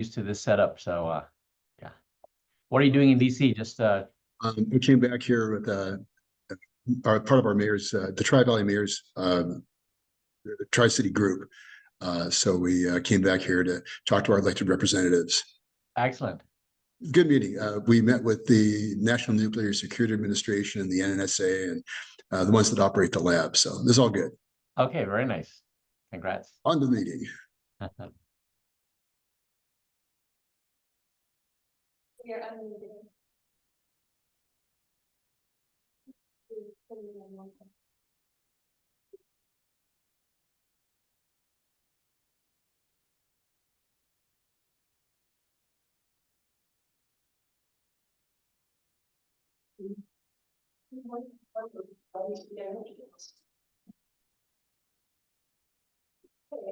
used to this setup. So yeah. What are you doing in DC? Just We came back here with part of our mayor's, the Tri-Valley Mayor's Tri-City group. So we came back here to talk to our elected representatives. excellent. Good meeting. We met with the National Nuclear Security Administration and the NNSA and the ones that operate the lab. So this is all good. Okay, very nice. Congrats. On the meeting. You're unmuted.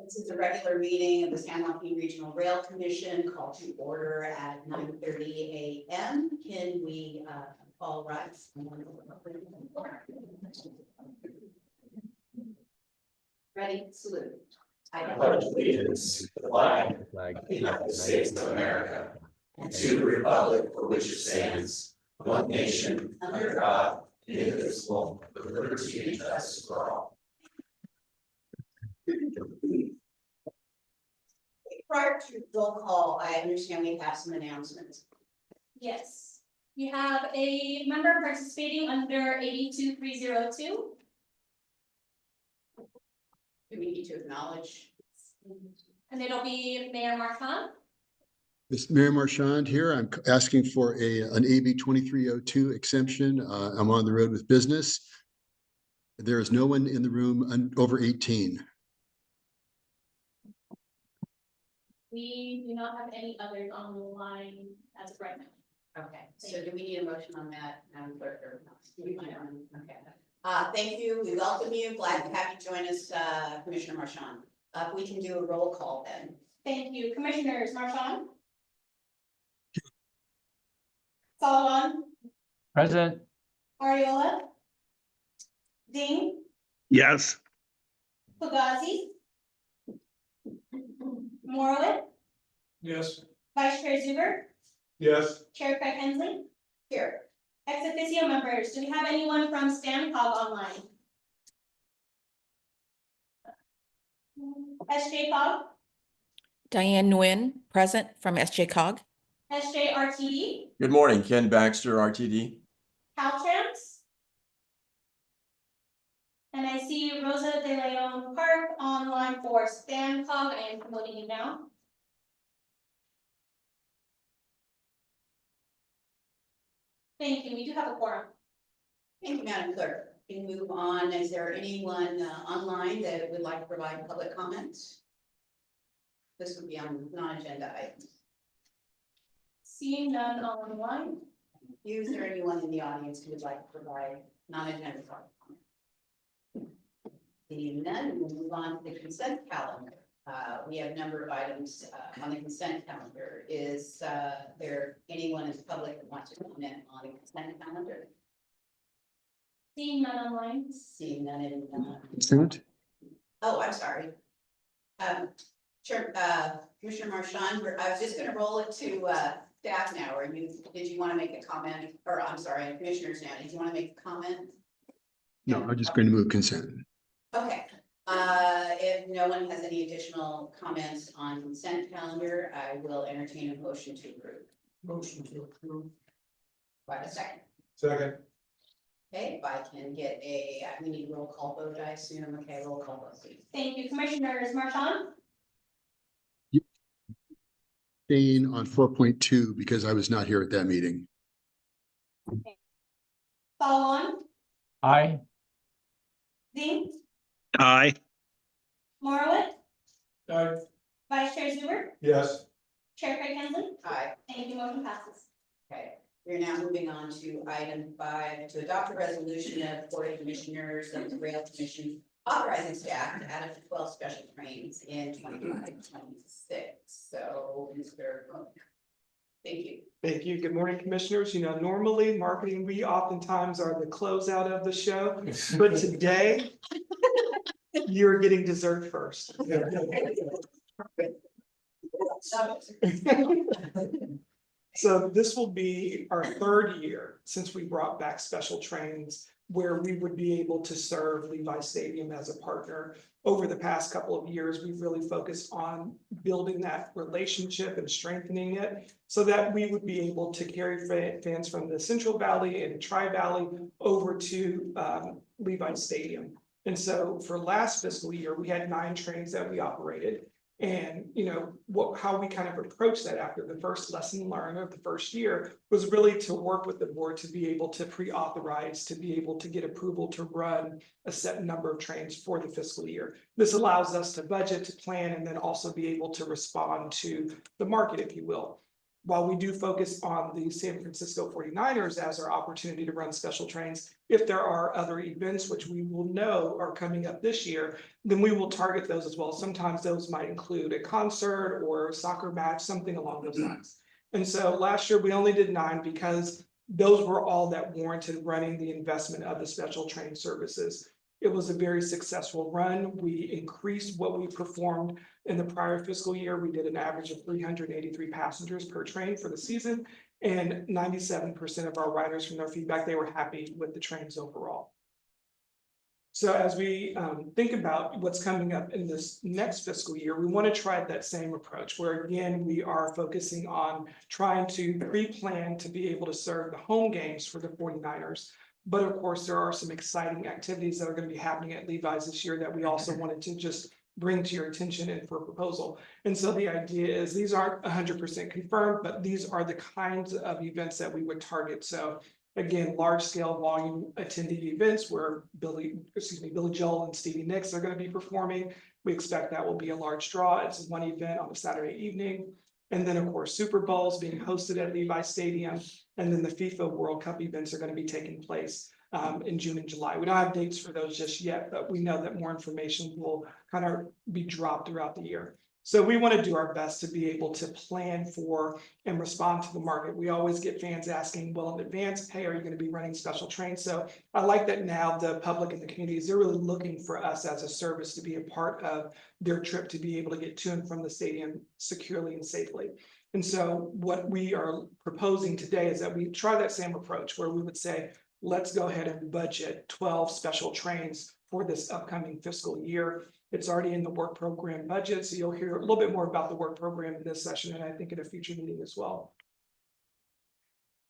This is a regular meeting of the San Joaquin Regional Rail Commission called to order at 9:30 a.m. Can we all rise? Ready, salute. I pledge allegiance to the flag of the United States of America and to the republic for which it stands, one nation, under God, indivisible, with liberty and justice for all. Prior to roll call, I understand we have some announcements. Yes, we have a member participating under 82302. Do we need to acknowledge? And it'll be Mayor Marchand. This Mayor Marchand here. I'm asking for an AB 2302 exemption. I'm on the road with business. There is no one in the room over 18. We do not have any others on the line as of right now. Okay, so do we need a motion on that, Madam Clerk, or not? Okay. Thank you. We welcome you. Glad to have you join us, Commissioner Marchand. We can do a roll call then. Thank you. Commissioners Marchand? Solomon? Present. Ariola? Ding? Yes. Fugazi? Morowitz? Yes. Vice Chair Zuber? Yes. Chair Craig Hensley? Here. Ex officio members, do we have anyone from STAMCOG online? SJCOG? Diane Nguyen, present from SJCOG. SJRTD? Good morning, Ken Baxter, RTD. Caltrans? And I see Rosa de Leon Park online for STAMCOG. I am promoting you now. Thank you. We do have a quorum. Thank you, Madam Clerk. We can move on. Is there anyone online that would like to provide public comments? This would be on non-agenda items. Seeing none online. Is there anyone in the audience who would like to provide non-agenda public comment? Seeing none, we'll move on to the consent calendar. We have a number of items on the consent calendar. Is there anyone in the public that wants to comment on the consent calendar? Seeing none online. Seeing none in Consent? oh, I'm sorry. Sure, Commissioner Marchand, I was just gonna roll it to staff now, or did you want to make a comment? Or I'm sorry, commissioners now, did you want to make a comment? No, I'm just going to move consent. Okay, if no one has any additional comments on consent calendar, I will entertain a motion to approve. Motion to approve. By a second. Second. Okay, if I can get we need a roll call vote, I assume. Okay, roll call vote, please. Thank you. Commissioners Marchand? Staying on 4.2 because I was not here at that meeting. Solomon? Aye. Ding? Aye. Morowitz? Aye. Vice Chair Zuber? Yes. Chair Craig Hensley? Aye. Thank you. Motion passes. Okay, we're now moving on to item 5, to adopt a resolution of the Board of Commissioners of the Rail Commission authorizing staff to add up to 12 special trains in 25-26. So, Mr. Cook. Thank you. Thank you. Good morning, commissioners. You know, normally marketing, we oftentimes are the closeout of the show, but today you're getting dessert first. So this will be our third year since we brought back special trains where we would be able to serve Levi Stadium as a partner. Over the past couple of years, we've really focused on building that relationship and strengthening it so that we would be able to carry fans from the Central Valley and Tri-Valley over to Levi Stadium. And so for last fiscal year, we had 9 trains that we operated. And, you know, how we kind of approached that after the first lesson learned of the first year was really to work with the board to be able to pre-authorize, to be able to get approval to run a set number of trains for the fiscal year. This allows us to budget, to plan, and then also be able to respond to the market, if you will. While we do focus on the San Francisco 49ers as our opportunity to run special trains, if there are other events which we will know are coming up this year, then we will target those as well. Sometimes those might include a concert or a soccer match, something along those lines. And so last year we only did 9 because those were all that warranted running the investment of the special train services. It was a very successful run. We increased what we performed in the prior fiscal year. We did an average of 383 passengers per train for the season, and 97% of our riders, from their feedback, they were happy with the trains overall. So as we think about what's coming up in this next fiscal year, we want to try that same approach where, again, we are focusing on trying to pre-plan to be able to serve the home games for the 49ers. But of course, there are some exciting activities that are going to be happening at Levi's this year that we also wanted to just bring to your attention and for proposal. And so the idea is these aren't 100% confirmed, but these are the kinds of events that we would target. So again, large scale volume attendee events where Billy Joel and Stevie Nicks are going to be performing. We expect that will be a large draw. It's one event on a Saturday evening. And then, of course, Super Bowls being hosted at Levi Stadium. And then the FIFA World Cup events are going to be taking place in June and July. We don't have dates for those just yet, but we know that more information will kind of be dropped throughout the year. So we want to do our best to be able to plan for and respond to the market. We always get fans asking, well, in advance, hey, are you going to be running special trains? So I like that now the public and the communities, they're really looking for us as a service to be a part of their trip to be able to get to and from the stadium securely and safely. And so what we are proposing today is that we try that same approach where we would say, let's go ahead and budget 12 special trains for this upcoming fiscal year. It's already in the work program budget, so you'll hear a little bit more about the work program in this session, and I think in a future meeting as well.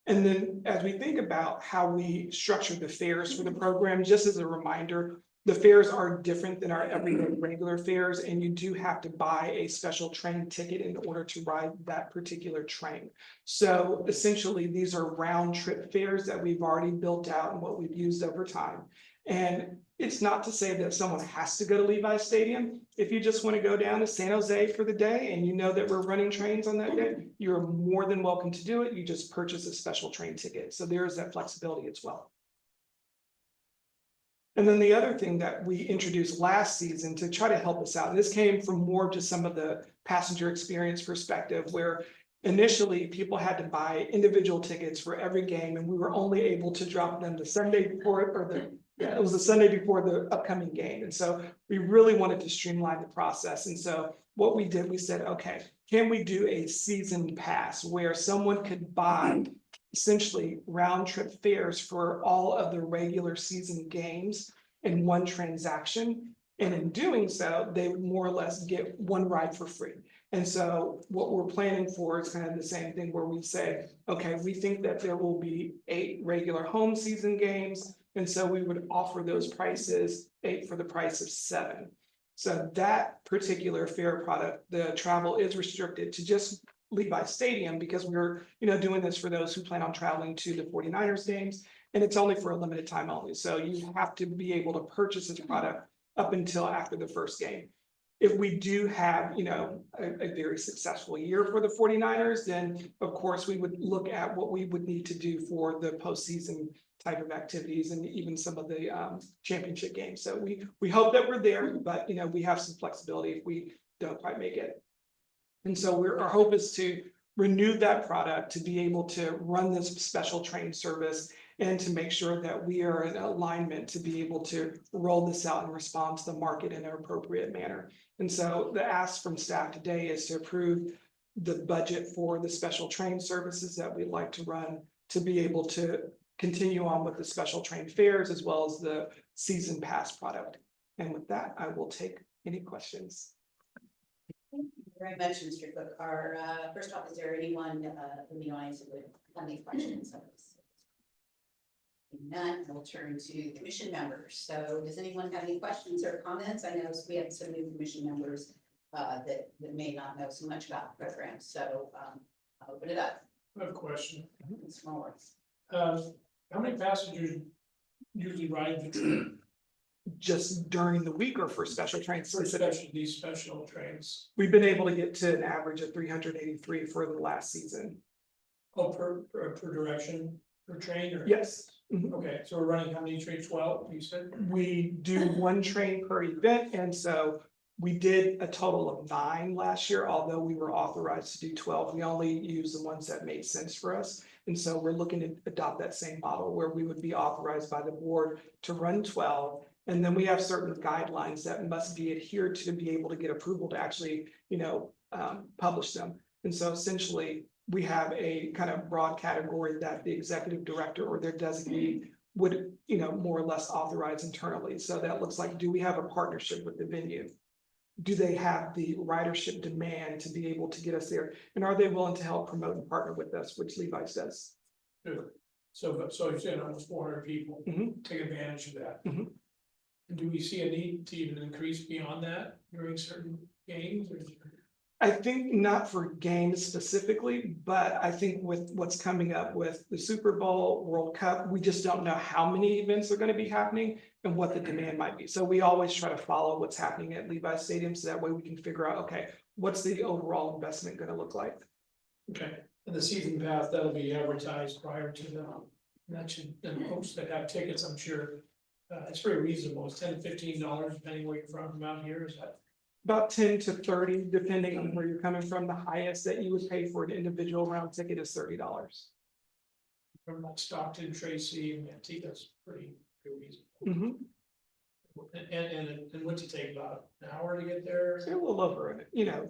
And then as we think about how we structure the fares for the program, just as a reminder, the fares are different than our everyday regular fares, and you do have to buy a special train ticket in order to ride that particular train. So essentially, these are round trip fares that we've already built out and what we've used over time. And it's not to say that someone has to go to Levi Stadium. If you just want to go down to San Jose for the day and you know that we're running trains on that day, you're more than welcome to do it. You just purchase a special train ticket. So there is that flexibility as well. And then the other thing that we introduced last season to try to help us out, and this came from more just some of the passenger experience perspective, where initially people had to buy individual tickets for every game, and we were only able to drop them the Sunday before, it was the Sunday before the upcoming game. And so we really wanted to streamline the process. And so what we did, we said, okay, can we do a season pass where someone could buy essentially round trip fares for all of the regular season games in one transaction? And in doing so, they would more or less get one ride for free. And so what we're planning for is kind of the same thing where we say, okay, we think that there will be 8 regular home season games. And so we would offer those prices, 8 for the price of 7. So that particular fare product, the travel is restricted to just Levi Stadium because we're doing this for those who plan on traveling to the 49ers games, and it's only for a limited time only. So you have to be able to purchase this product up until after the first game. If we do have a very successful year for the 49ers, then of course we would look at what we would need to do for the postseason type of activities and even some of the championship games. So we hope that we're there, but we have some flexibility if we don't quite make it. And so our hope is to renew that product, to be able to run this special train service and to make sure that we are in alignment to be able to roll this out and respond to the market in an appropriate manner. And so the ask from staff today is to approve the budget for the special train services that we'd like to run to be able to continue on with the special train fares as well as the season pass product. And with that, I will take any questions. Thank you very much, Mr. Cook. Our, first off, is there anyone in the audience who would have any questions of us? None, we'll turn to commission members. So does anyone have any questions or comments? I know we have some new commission members that may not know so much about the program. So I'll open it up. I have a question. Small words. How many passengers usually ride the train Just during the week or for special trains? for these special trains? We've been able to get to an average of 383 for the last season. Oh, per direction, per train or? Yes. Mhm. Okay, so we're running how many trains? 12, you said? We do one train per event, and so we did a total of 9 last year, although we were authorized to do 12. We only used the ones that made sense for us. And so we're looking to adopt that same model where we would be authorized by the board to run 12. And then we have certain guidelines that must be adhered to be able to get approval to actually, publish them. And so essentially, we have a kind of broad category that the executive director or their designee would, more or less authorize internally. So that looks like, do we have a partnership with the venue? Do they have the ridership demand to be able to get us there? And are they willing to help promote and partner with us, which Levi's does? Good. So you said almost 400 people Mhm. take advantage of that. Mhm. Do we see a need to even increase beyond that during certain games? Or I think not for games specifically, but I think with what's coming up with the Super Bowl, World Cup, we just don't know how many events are going to be happening and what the demand might be. So we always try to follow what's happening at Levi's Stadium, so that way we can figure out, okay, what's the overall investment going to look like? Okay, and the season pass, that'll be advertised prior to that should, and folks that have tickets, I'm sure. It's pretty reasonable. It's $10 to $15 depending where you're from out here. Is that? About 10 to 30, depending on where you're coming from. The highest that you would pay for an individual round ticket is $30. From like Stockton, Tracy, and Manteca, that's pretty reasonable. Mhm. And what's it take, about an hour to get there? A little over, No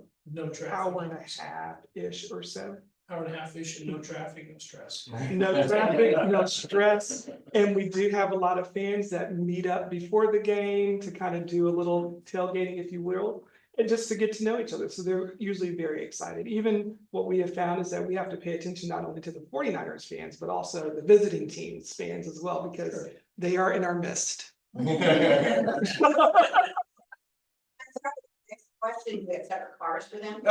traffic. hour and a half-ish or so. Hour and a half-ish and no traffic, no stress. No traffic, no stress. And we do have a lot of fans that meet up before the game to kind of do a little tailgating, if you will, and just to get to know each other. So they're usually very excited. Even what we have found is that we have to pay attention not only to the 49ers fans, but also the visiting teams fans as well, because they are in our midst. Next question, we have separate cars for them.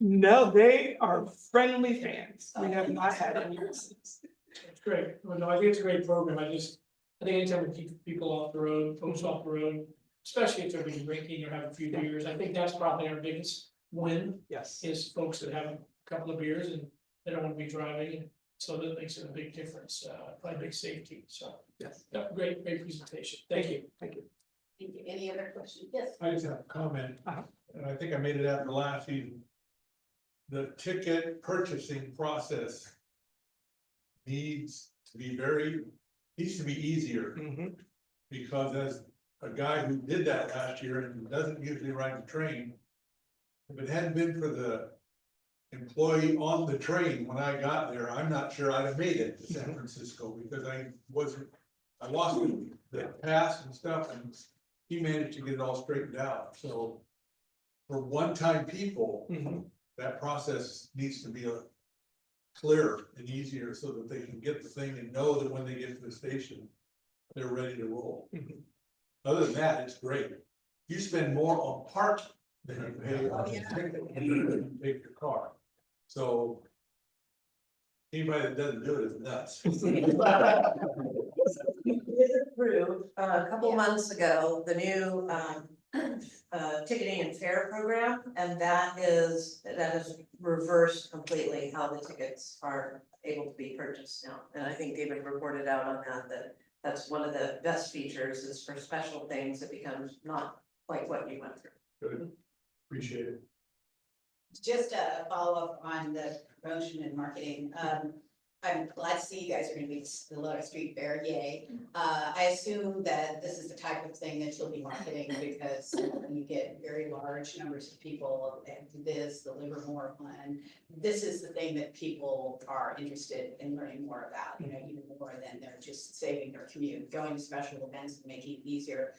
No, they are friendly fans. We have not had any incidents. It's great. Well, no, I think it's a great program. I think anytime we keep people off the road, folks off the road, especially if they're been drinking or have a few beers, I think that's probably our biggest win. Yes. Is folks that have a couple of beers and they don't want to be driving. So that makes it a big difference, probably big safety. So, Yes. yeah, great presentation. Thank you. Thank you. Thank you. Any other questions? Yes. I just have a comment, Uh-huh. and I think I made it out in the last season. The ticket purchasing process needs to be easier, Mhm. because as a guy who did that last year and doesn't usually ride the train, if it hadn't been for the employee on the train when I got there, I'm not sure I'd have made it to San Francisco, because I lost the pass and stuff, and he managed to get it all straightened out. So for one-time people, Mhm. that process needs to be clearer and easier, so that they can get the thing and know that when they get to the station, they're ready to roll. Mhm. Other than that, it's great. You spend more on park than you pay on a ticket when you take your car. So anybody that doesn't do it is nuts. We did approve a couple months ago, the new ticketing and fare program, and that is reversed completely how the tickets are able to be purchased now. And I think David reported out on that that's one of the best features, is for special things, it becomes not like what you went through. Good, appreciate it. Just a follow-up on the promotion and marketing. I'm glad to see you guys are gonna be the Lotus Street Fair, yay. I assume that this is the type of thing that you'll be marketing because when you get very large numbers of people, and this, the Livermore one, this is the thing that people are interested in learning more about, you know, even more than they're just saving their commute, going to special events and making it easier.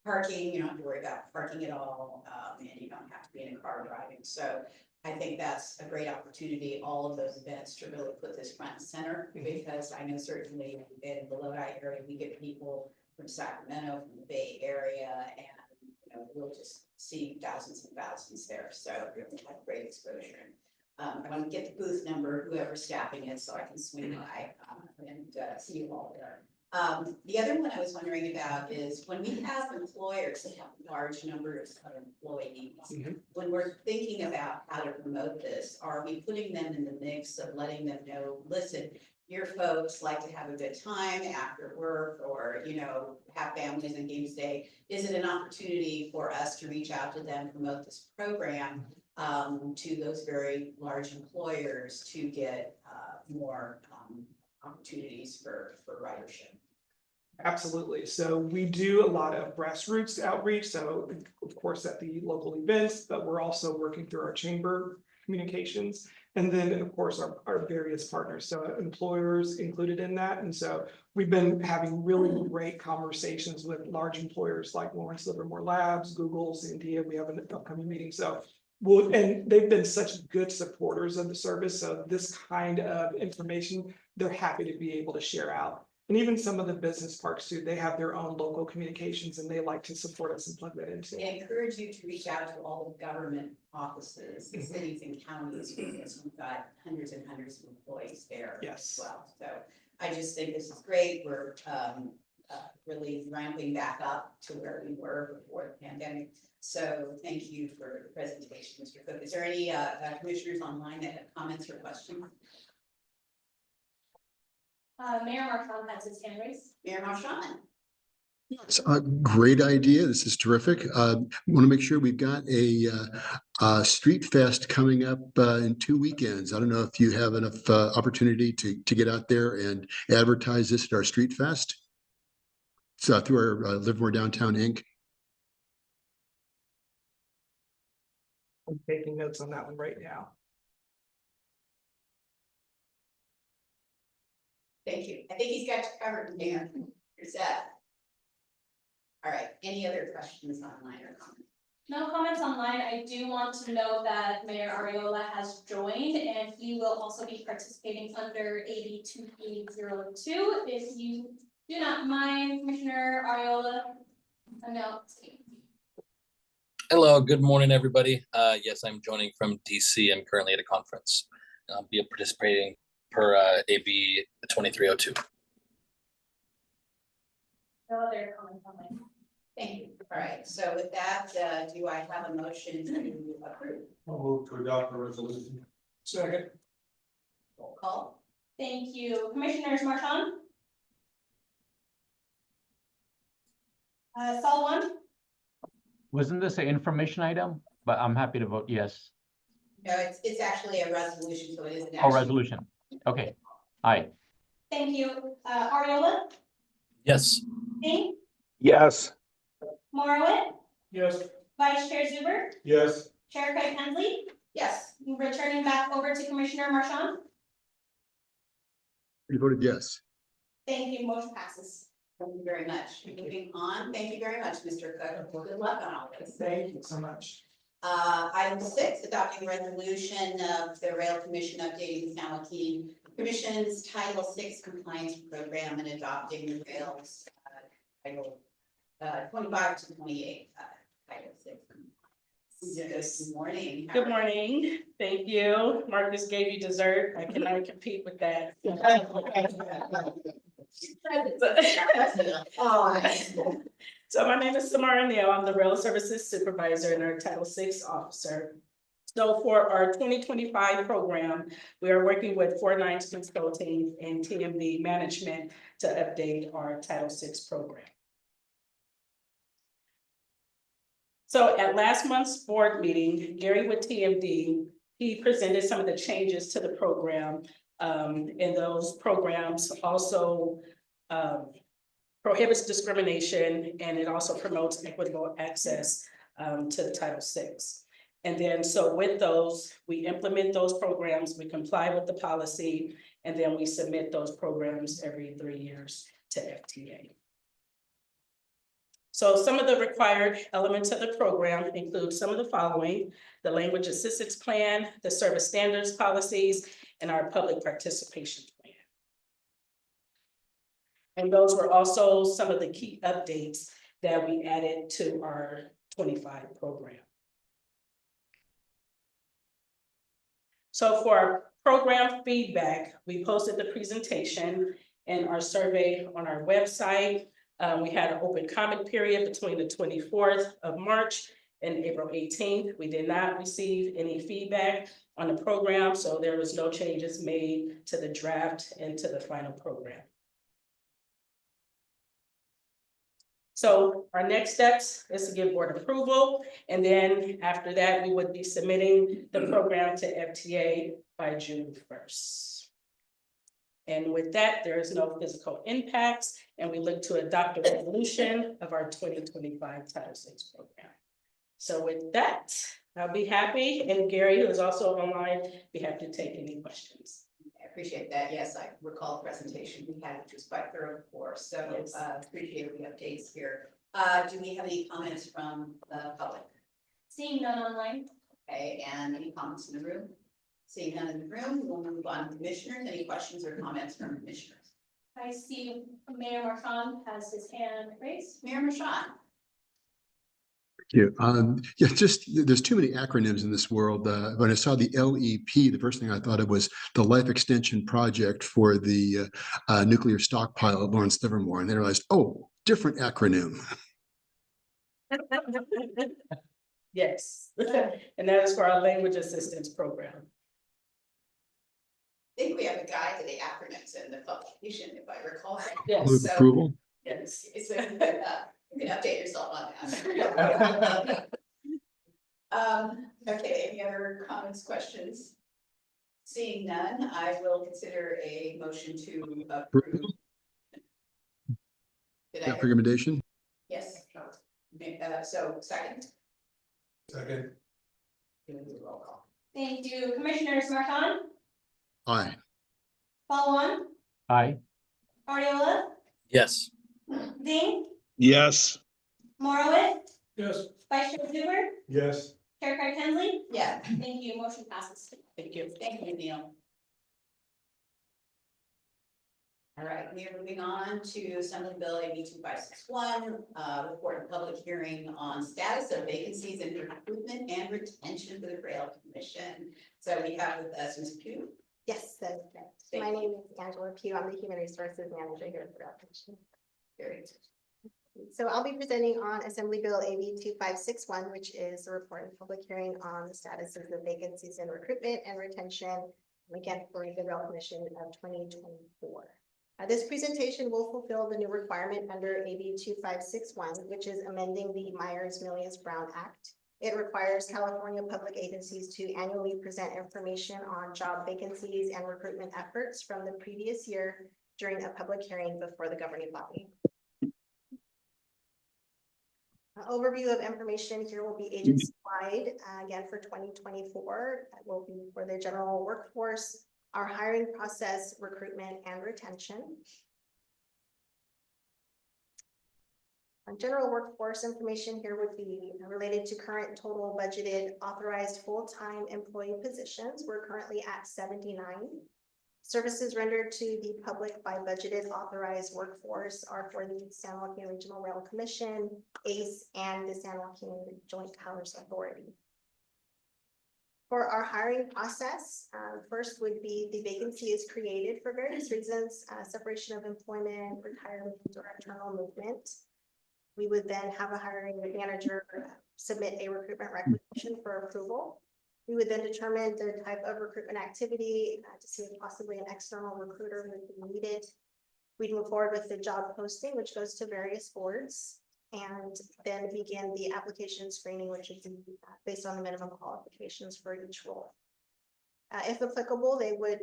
Parking, you don't have to worry about parking at all, and you don't have to be in a car driving, so I think that's a great opportunity, all of those events to really put this front and center, because I know certainly in the Lodi area, we get people from Sacramento, from the Bay Area, and, you know, we'll just see thousands and thousands there, so we have great exposure. I want to get the booth number, whoever's staffing it, so I can swing by, and see you all there. The other one I was wondering about is when we have employers that have large numbers of employees, when we're thinking about how to promote this, are we putting them in the mix of letting them know, listen, your folks like to have a good time after work or, you know, have families and games day? Is it an opportunity for us to reach out to them, promote this program to those very large employers to get more opportunities for ridership? Absolutely. So we do a lot of grassroots outreach. So of course at the local events, but we're also working through our chamber communications. And then of course our various partners. So employers included in that. And so we've been having really great conversations with large employers like Lawrence Livermore Labs, Google, Sandia. We have an upcoming meeting. So and they've been such good supporters of the service. So this kind of information, they're happy to be able to share out. And even some of the business parks too, they have their own local communications and they like to support us and plug that into. I encourage you to reach out to all the government offices, the cities and counties, because we've got hundreds and hundreds of employees there as well. So I just think this is great. We're really ramping back up to where we were before the pandemic. So thank you for the presentation, Mr. Cook. Is there any commissioners online that have comments or questions? Mayor Marchand has his hand raised. Mayor Marchand. It's a great idea. This is terrific. Want to make sure we've got a street fest coming up in 2 weekends. I don't know if you have enough opportunity to get out there and advertise this at our street fest. So through our Livermore Downtown Inc. I'm taking notes on that one right now. Thank you. I think he's got you covered, Mayor. You're set. All right, any other questions online or comments? No comments online. I do want to note that Mayor Ariola has joined and he will also be participating under AB 2802. If you do not mind, Commissioner Ariola, announcing. Hello, good morning, everybody. Yes, I'm joining from DC and currently at a conference. I'll be participating per AB 2302. No other comments online. Thank you. All right, so with that, do I have a motion to approve? I'll move to adopt the resolution. Second. Roll call. Thank you. Commissioners Marchand? Saul one? Wasn't this an information item? But I'm happy to vote yes. No, it's actually a resolution, so it is an Oh, action. resolution. Okay. Aye. Thank you. Ariola? Yes. King? Yes. Morowit? Yes. Vice Chair Zuber? Yes. Chair Craig Hensley? Yes. Returning back over to Commissioner Marchand? You voted yes. Thank you. Motion passes. Thank you very much. Moving on, thank you very much, Mr. Cook. Good luck on all this. Thank you so much. Item 6, adopting resolution of the Rail Commission updating the San Joaquin Commission's Title 6 compliance program and adopting the rails Title 25 to 28 Title 6 compliance. Good morning. Good morning. Thank you. Marcus gave you dessert. I cannot compete with that. So my name is Samara Neal. I'm the Rail Services Supervisor and our Title VI Officer. So for our 2025 program, we are working with 49 Consulting and TMD Management to update our Title VI program. So at last month's board meeting, Gary with TMD, he presented some of the changes to the program And those programs also prohibits discrimination, and it also promotes equitable access to the Title VI. And then, so with those, we implement those programs, we comply with the policy, and then we submit those programs every 3 years to FTA. So some of the required elements of the program include some of the following: the language assistance plan, the service standards policies, and our public participation plan. And those were also some of the key updates that we added to our 25 program. So for our program feedback, we posted the presentation and our survey on our website. We had an open comment period between the 24th of March and April 18th. We did not receive any feedback on the program, so there was no changes made to the draft and to the final program. So our next steps is to get board approval, and then after that, we would be submitting the program to FTA by June 1st. And with that, there is no physical impacts, and we look to adopt a resolution of our 2025 Title VI program. So with that, I'll be happy, and Gary, who is also online, be happy to take any questions. I appreciate that. Yes, I recall the presentation we had, which was quite thorough before, so Yes. appreciate the updates here. Do we have any comments from the public? Seeing none online. Okay, and any comments in the room? Seeing none in the room, we'll move on to commissioners. Any questions or comments from commissioners? I see Mayor Marchand has his hand raised. Mayor Marchand. Yeah, yeah, just there's too many acronyms in this world. When I saw the LEP, the first thing I thought of was the Life Extension Project for the nuclear stockpile at Lawrence Livermore, and then I realized, oh, different acronym. Yes, and that is for our language assistance program. I think we have a guide to the acronyms in the publication, if I recall. Yes. Move So- approval. Yes. So you can update yourself on that. Okay, any other comments, questions? Seeing none, I will consider a motion to approve. Did I? That recommendation. Yes. So second. Second. Doing the roll call. Thank you. Commissioners Marchand, Aye. Falwan, Aye. Ariola, Yes. Ding, Yes. Morowitz, Yes. Vice Chair Zuber, Yes. Chair Craig Hensley. Yeah, Thank you. Motion passes. Thank you. thank you, Neil. All right, we are moving on to Assembly Bill AB 2561, report and public hearing on status of vacancies in recruitment and retention for the Rail Commission. So we have with us Ms. Pugh. Yes, that's correct. Thank My you. name is Angela Pugh. I'm the Human Resources Manager here at the Rail Commission. Very good. So I'll be presenting on Assembly Bill AB 2561, which is a report and public hearing on the statuses of vacancies in recruitment and retention, again, for the Rail Commission of 2024. This presentation will fulfill the new requirement under AB 2561, which is amending the Myers-Milius-Brown Act. It requires California public agencies to annually present information on job vacancies and recruitment efforts from the previous year during a public hearing before the governing body. Overview of information here will be agency-wide, again for 2024. That will be for the general workforce, our hiring process, recruitment, and retention. General workforce information here would be related to current total budgeted authorized full-time employee positions. We're currently at 79. Services rendered to the public by budgeted authorized workforce are for the San Joaquin Regional Rail Commission, ACE, and the San Joaquin Joint Powers Authority. For our hiring process, first would be the vacancy is created for various reasons, separation of employment, retirement, or internal movement. We would then have a hiring manager submit a recruitment requisition for approval. We would then determine the type of recruitment activity to see if possibly an external recruiter would be needed. We'd move forward with the job posting, which goes to various boards, and then begin the application screening, which is based on the minimum qualifications for each role. If applicable, they would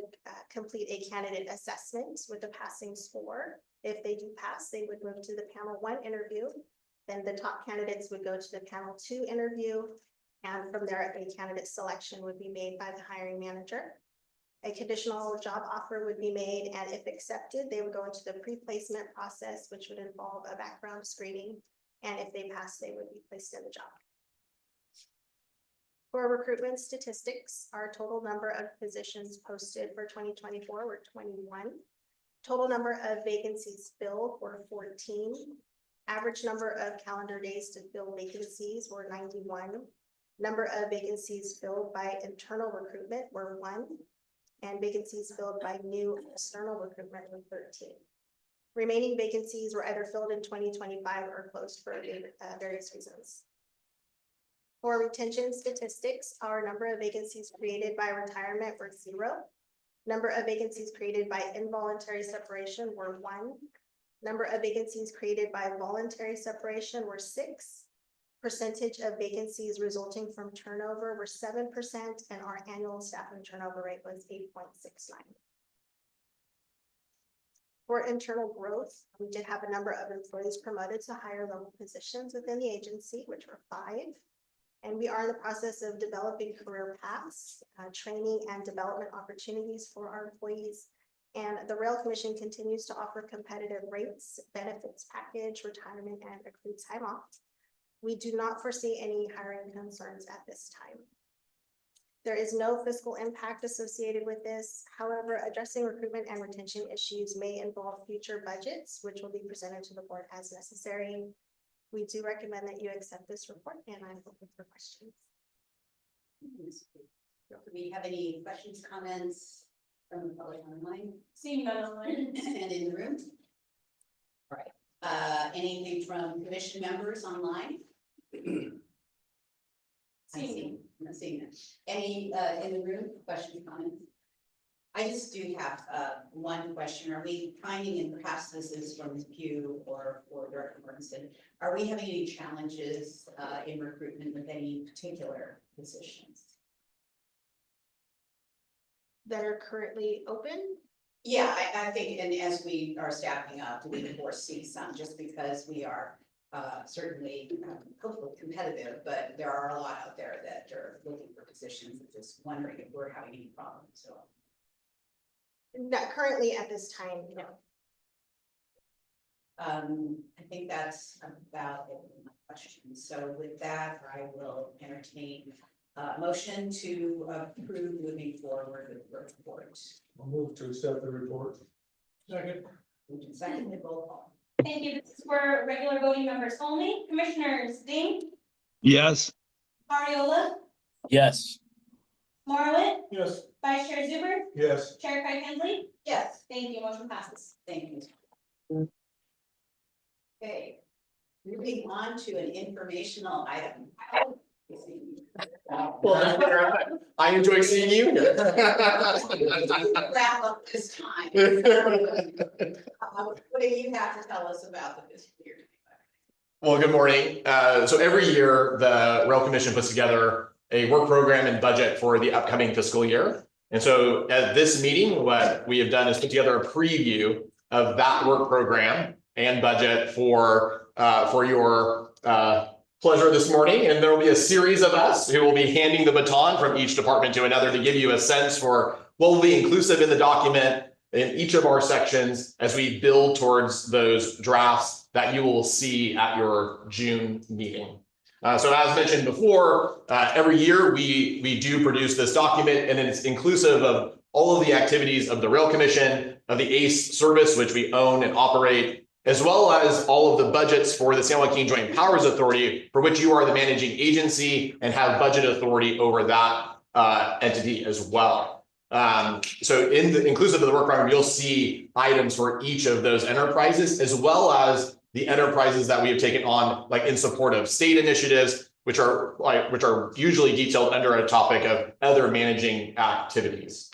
complete a candidate assessment with a passing score. If they do pass, they would move to the panel 1 interview. Then the top candidates would go to the panel 2 interview. And from there, a candidate selection would be made by the hiring manager. A conditional job offer would be made, and if accepted, they would go into the pre-placement process, which would involve a background screening. And if they pass, they would be placed in the job. For recruitment statistics, our total number of positions posted for 2024 were 21. Total number of vacancies filled were 14. Average number of calendar days to fill vacancies were 91. Number of vacancies filled by internal recruitment were 1. And vacancies filled by new external recruitment were 13. Remaining vacancies were either filled in 2025 or closed for various reasons. For retention statistics, our number of vacancies created by retirement were 0. Number of vacancies created by involuntary separation were 1. Number of vacancies created by voluntary separation were 6. Percentage of vacancies resulting from turnover were 7%, and our annual staffing turnover rate was 8.69. For internal growth, we did have a number of employees promoted to higher level positions within the agency, which were 5. And we are in the process of developing career paths, training and development opportunities for our employees. And the Rail Commission continues to offer competitive rates, benefits package, retirement, and accrued time off. We do not foresee any hiring concerns at this time. There is no fiscal impact associated with this. However, addressing recruitment and retention issues may involve future budgets, which will be presented to the board as necessary. We do recommend that you accept this report, and I'm open for questions. Do we have any questions, comments from the public online? Seeing none online. And in the room? All right. Anything from commission members online? I see. I'm not seeing that. Any in the room? Questions, comments? I just do have one question. Are we finding, and perhaps this is from Pew or for Director Mortensen, are we having any challenges in recruitment with any particular positions? That are currently open? Yeah, I think, and as we are staffing up, we foresee some, just because we are certainly hopefully competitive, but there are a lot out there that are looking for positions. I'm just wondering if we're having any problems. So. Not currently at this time, no. I think that's about it for my questions. So with that, I will entertain a motion to approve moving forward with the report. I'll move to accept the report. Second. Moved and seconded, roll call. Thank you. This is for regular voting members only. Commissioners Ding, Yes. Ariola, Yes. Marlin, Yes. Vice Chair Zuber, Yes. Chair Craig Hensley. Yes. Thank you. Motion passes. Thank you. Okay, moving on to an informational item. Well, I enjoy seeing you here. Wrap up this time. What do you have to tell us about the fiscal year? Well, good morning. So every year, the Rail Commission puts together a work program and budget for the upcoming fiscal year. And so at this meeting, what we have done is put together a preview of that work program and budget for your pleasure this morning. And there will be a series of us who will be handing the baton from each department to another to give you a sense for what will be inclusive in the document in each of our sections as we build towards those drafts that you will see at your June meeting. So as mentioned before, every year we do produce this document, and it's inclusive of all of the activities of the Rail Commission, of the ACE service, which we own and operate, as well as all of the budgets for the San Joaquin Joint Powers Authority, for which you are the managing agency and have budget authority over that entity as well. So in the inclusive of the work program, you'll see items for each of those enterprises, as well as the enterprises that we have taken on, like in support of state initiatives, which are usually detailed under a topic of other managing activities.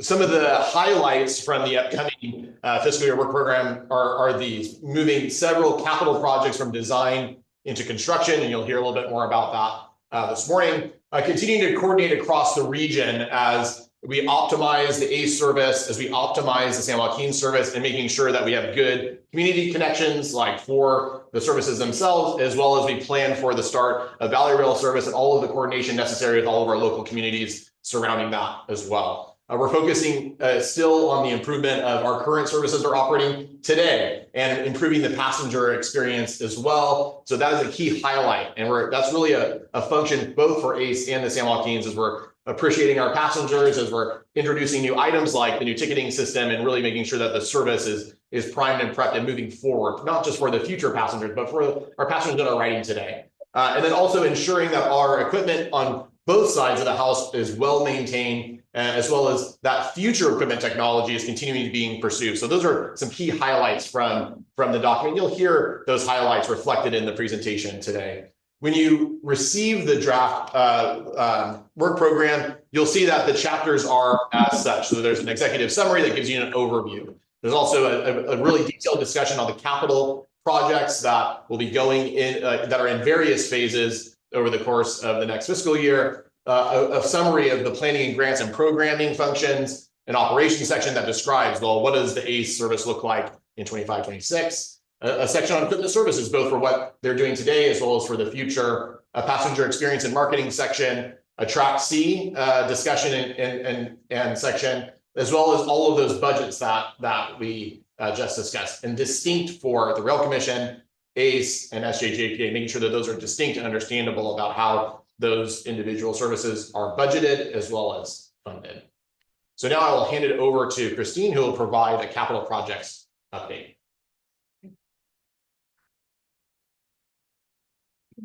Some of the highlights from the upcoming fiscal year work program are these: moving several capital projects from design into construction, and you'll hear a little bit more about that this morning. continuing to coordinate across the region as we optimize the ACE service, as we optimize the San Joaquin service, and making sure that we have good community connections, like for the services themselves, as well as we plan for the start of Valley Rail service and all of the coordination necessary with all of our local communities surrounding that as well. We're focusing still on the improvement of our current services that are operating today and improving the passenger experience as well. So that is a key highlight. And that's really a function both for ACE and the San Joaquins, as we're appreciating our passengers, as we're introducing new items like the new ticketing system, and really making sure that the service is primed and prepped and moving forward, not just for the future passengers, but for our passengers that are riding today. And then also ensuring that our equipment on both sides of the house is well maintained, as well as that future equipment technology is continuing to being pursued. So those are some key highlights from the document. You'll hear those highlights reflected in the presentation today. When you receive the draft work program, you'll see that the chapters are as such. So there's an executive summary that gives you an overview. There's also a really detailed discussion on the capital projects that will be going in, that are in various phases over the course of the next fiscal year, a summary of the planning and grants and programming functions, an operations section that describes, well, what does the ACE service look like in 25-26? A section on equipment services, both for what they're doing today as well as for the future, a passenger experience and marketing section, a track C discussion and section, as well as all of those budgets that we just discussed, and distinct for the Rail Commission, ACE, and SJJPA, making sure that those are distinct and understandable about how those individual services are budgeted as well as funded. So now I will hand it over to Christine, who will provide a capital projects update. Good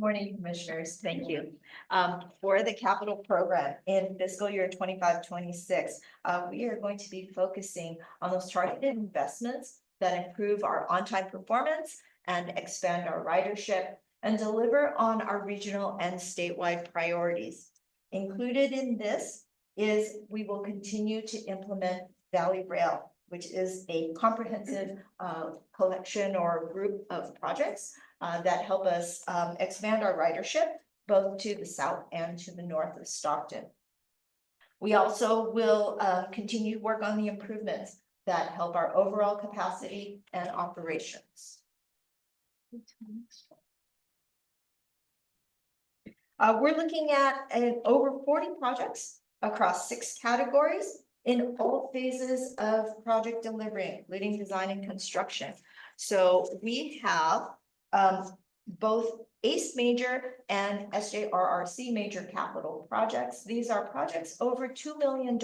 morning, commissioners. Thank you. For the capital program in fiscal year 25-26, we are going to be focusing on those targeted investments that improve our on-time performance and expand our ridership and deliver on our regional and statewide priorities. Included in this is we will continue to implement Valley Rail, which is a comprehensive collection or group of projects that help us expand our ridership both to the south and to the north of Stockton. We also will continue to work on the improvements that help our overall capacity and operations. We're looking at over 40 projects across 6 categories in all phases of project delivery, including design and construction. So we have both ACE major and SJRRC major capital projects. These are projects over $2 million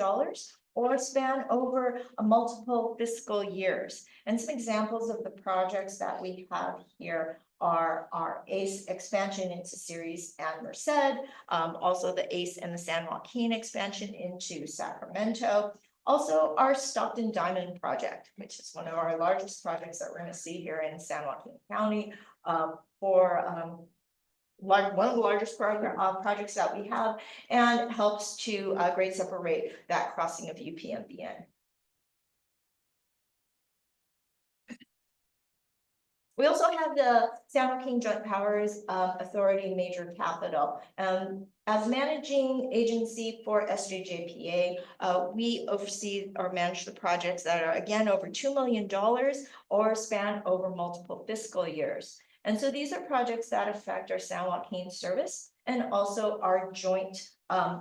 or span over multiple fiscal years. And some examples of the projects that we have here are our ACE expansion into Ceres and Merced, also the ACE and the San Joaquin expansion into Sacramento, also our Stockton Diamond project, which is one of our largest projects that we're going to see here in San Joaquin County, one of the largest projects that we have, and helps to grade separate that crossing of UP and BN. We also have the San Joaquin Joint Powers Authority Major Capital. As managing agency for SJJPA, we oversee or manage the projects that are, again, over $2 million or span over multiple fiscal years. And so these are projects that affect our San Joaquin service and also our joint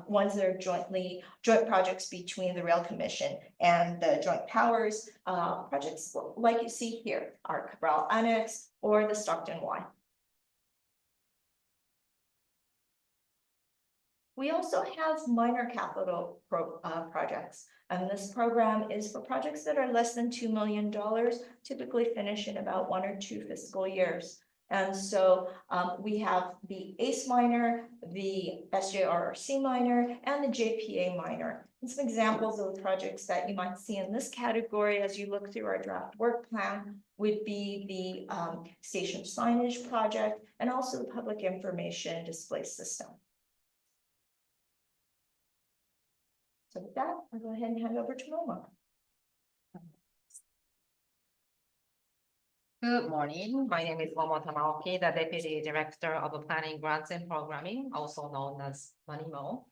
ones that are joint projects between the Rail Commission and the Joint Powers projects like you see here, our Cabral Annex or the Stockton Y. We also have minor capital projects, and this program is for projects that are less than $2 million, typically finish in about 1 or 2 fiscal years. And so we have the ACE minor, the SJRRC minor, and the JPA minor. And some examples of the projects that you might see in this category as you look through our draft work plan would be the station signage project and also the public information display system. So with that, I'll go ahead and hand over to Roma. Good morning. My name is Momo Tamaoki, the Deputy Director of Planning Grants and Programming, also known as MoneyMo.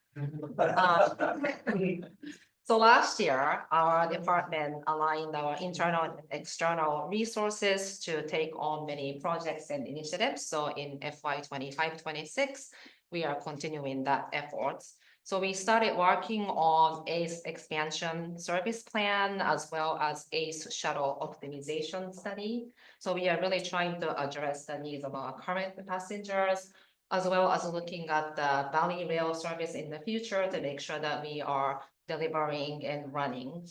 So last year, our department aligned our internal and external resources to take on many projects and initiatives. So in FY 25-26, we are continuing that efforts. So we started working on ACE expansion service plan as well as ACE shuttle optimization study. So we are really trying to address the needs of our current passengers, as well as looking at the Valley Rail service in the future to make sure that we are delivering and running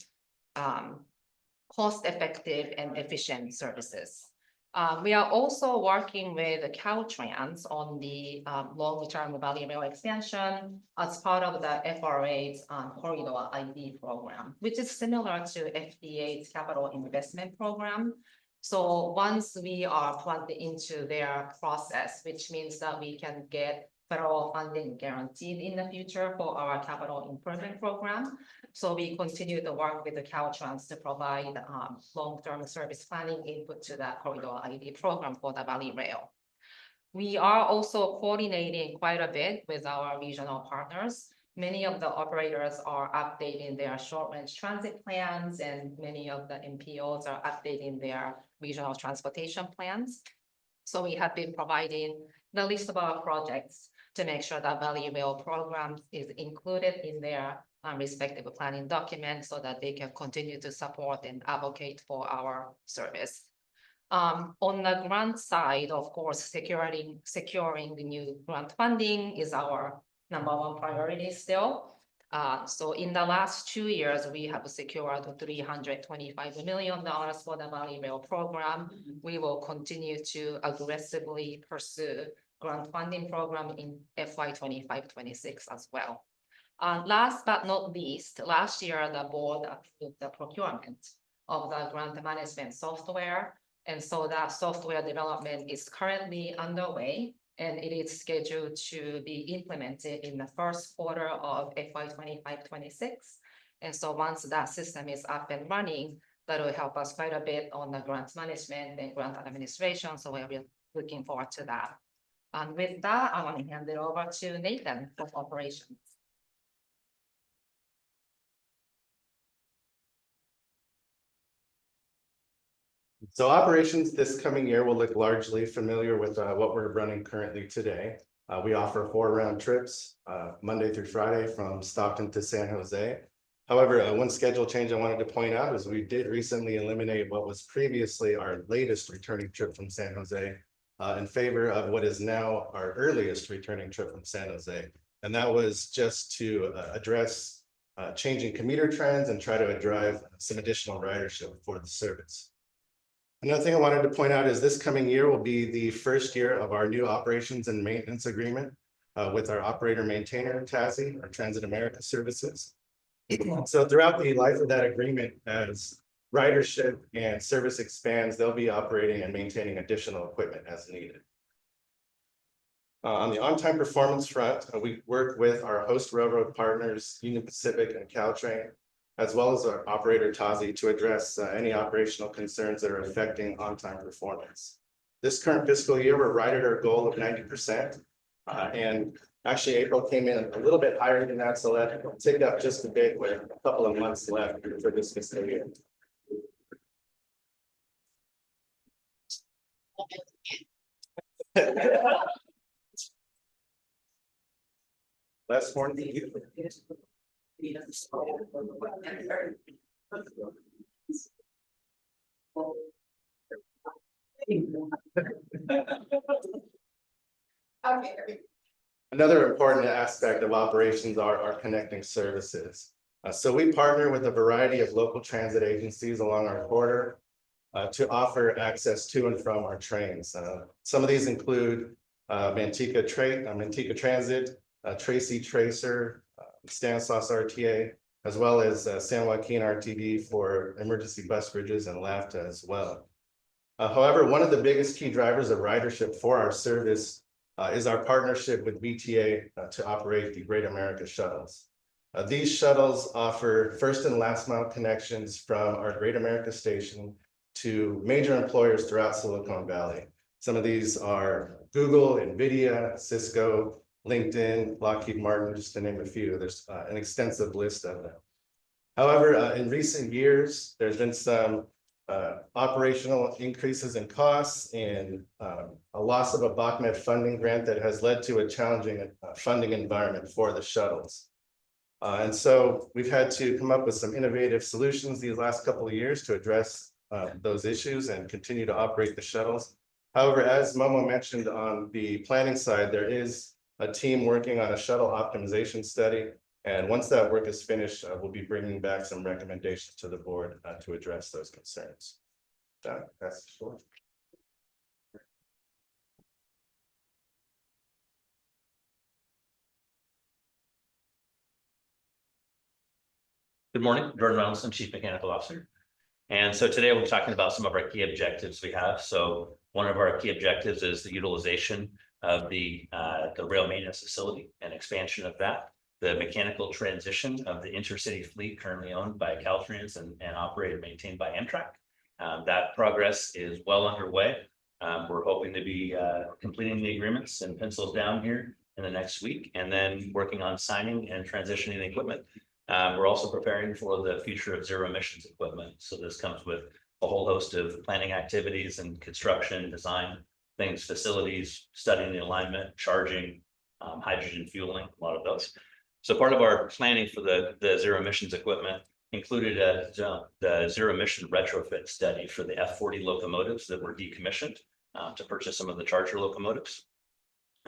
cost-effective and efficient services. We are also working with Caltrans on the long-term Valley Rail expansion as part of the FRA's Corridor ID program, which is similar to FDA's capital investment program. So once we are plugged into their process, which means that we can get federal funding guaranteed in the future for our capital improvement program. So we continue to work with the Caltrans to provide long-term service planning input to that Corridor ID program for the Valley Rail. We are also coordinating quite a bit with our regional partners. Many of the operators are updating their short-range transit plans, and many of the MPOs are updating their regional transportation plans. So we have been providing the list of our projects to make sure that Valley Rail program is included in their respective planning documents so that they can continue to support and advocate for our service. On the grant side, of course, securing the new grant funding is our #1 priority still. So in the last 2 years, we have secured $325 million for the Valley Rail program. We will continue to aggressively pursue grant funding program in FY 25-26 as well. Last but not least, last year, the board approved the procurement of the grant management software. And so that software development is currently underway, and it is scheduled to be implemented in the first quarter of FY 25-26. And so once that system is up and running, that will help us quite a bit on the grant management and grant administration. So we're really looking forward to that. And with that, I want to hand it over to Nathan for operations. So operations this coming year will look largely familiar with what we're running currently today. We offer 4 round trips, Monday through Friday from Stockton to San Jose. However, one schedule change I wanted to point out is we did recently eliminate what was previously our latest returning trip from San Jose in favor of what is now our earliest returning trip from San Jose. And that was just to address changing commuter trends and try to drive some additional ridership for the service. Another thing I wanted to point out is this coming year will be the first year of our new operations and maintenance agreement with our operator maintainer, TASI, or Transit America Services. So throughout the life of that agreement, as ridership and service expands, they'll be operating and maintaining additional equipment as needed. On the on-time performance front, we work with our host railroad partners, Union Pacific and Caltrain, as well as our operator TASI to address any operational concerns that are affecting on-time performance. This current fiscal year, we're right at our goal of 90%. And actually April came in a little bit higher than that, so that ticked up just a bit with a couple of months left for this fiscal year. Less horn than you. Another important aspect of operations are our connecting services. So we partner with a variety of local transit agencies along our corridor to offer access to and from our trains. Some of these include Manteca Transit, Tracy Tracer, Stanislaus RTA, as well as San Joaquin RTD for emergency bus bridges and LAFTA as well. However, one of the biggest key drivers of ridership for our service is our partnership with VTA to operate the Great America shuttles. These shuttles offer first and last mile connections from our Great America station to major employers throughout Silicon Valley. Some of these are Google, NVIDIA, Cisco, LinkedIn, Lockheed Martin, just to name a few. There's an extensive list of them. However, in recent years, there's been some operational increases in costs and a loss of a BACMed funding grant that has led to a challenging funding environment for the shuttles. And so we've had to come up with some innovative solutions these last couple of years to address those issues and continue to operate the shuttles. However, as Momo mentioned on the planning side, there is a team working on a shuttle optimization study. And once that work is finished, we'll be bringing back some recommendations to the board to address those concerns. That's short. Good morning, Jordan Reynolds, Chief Mechanical Officer. And so today we'll be talking about some of our key objectives we have. So one of our key objectives is the utilization of the rail maintenance facility and expansion of that. The mechanical transition of the intercity fleet currently owned by Caltrans and operated and maintained by Amtrak. That progress is well underway. We're hoping to be completing the agreements and pencils down here in the next week, and then working on signing and transitioning the equipment. We're also preparing for the future of zero emissions equipment. So this comes with a whole host of planning activities and construction, design things, facilities, studying the alignment, charging, hydrogen fueling, a lot of those. So part of our planning for the zero emissions equipment included the zero emission retrofit study for the F40 locomotives that were decommissioned to purchase some of the Charger locomotives.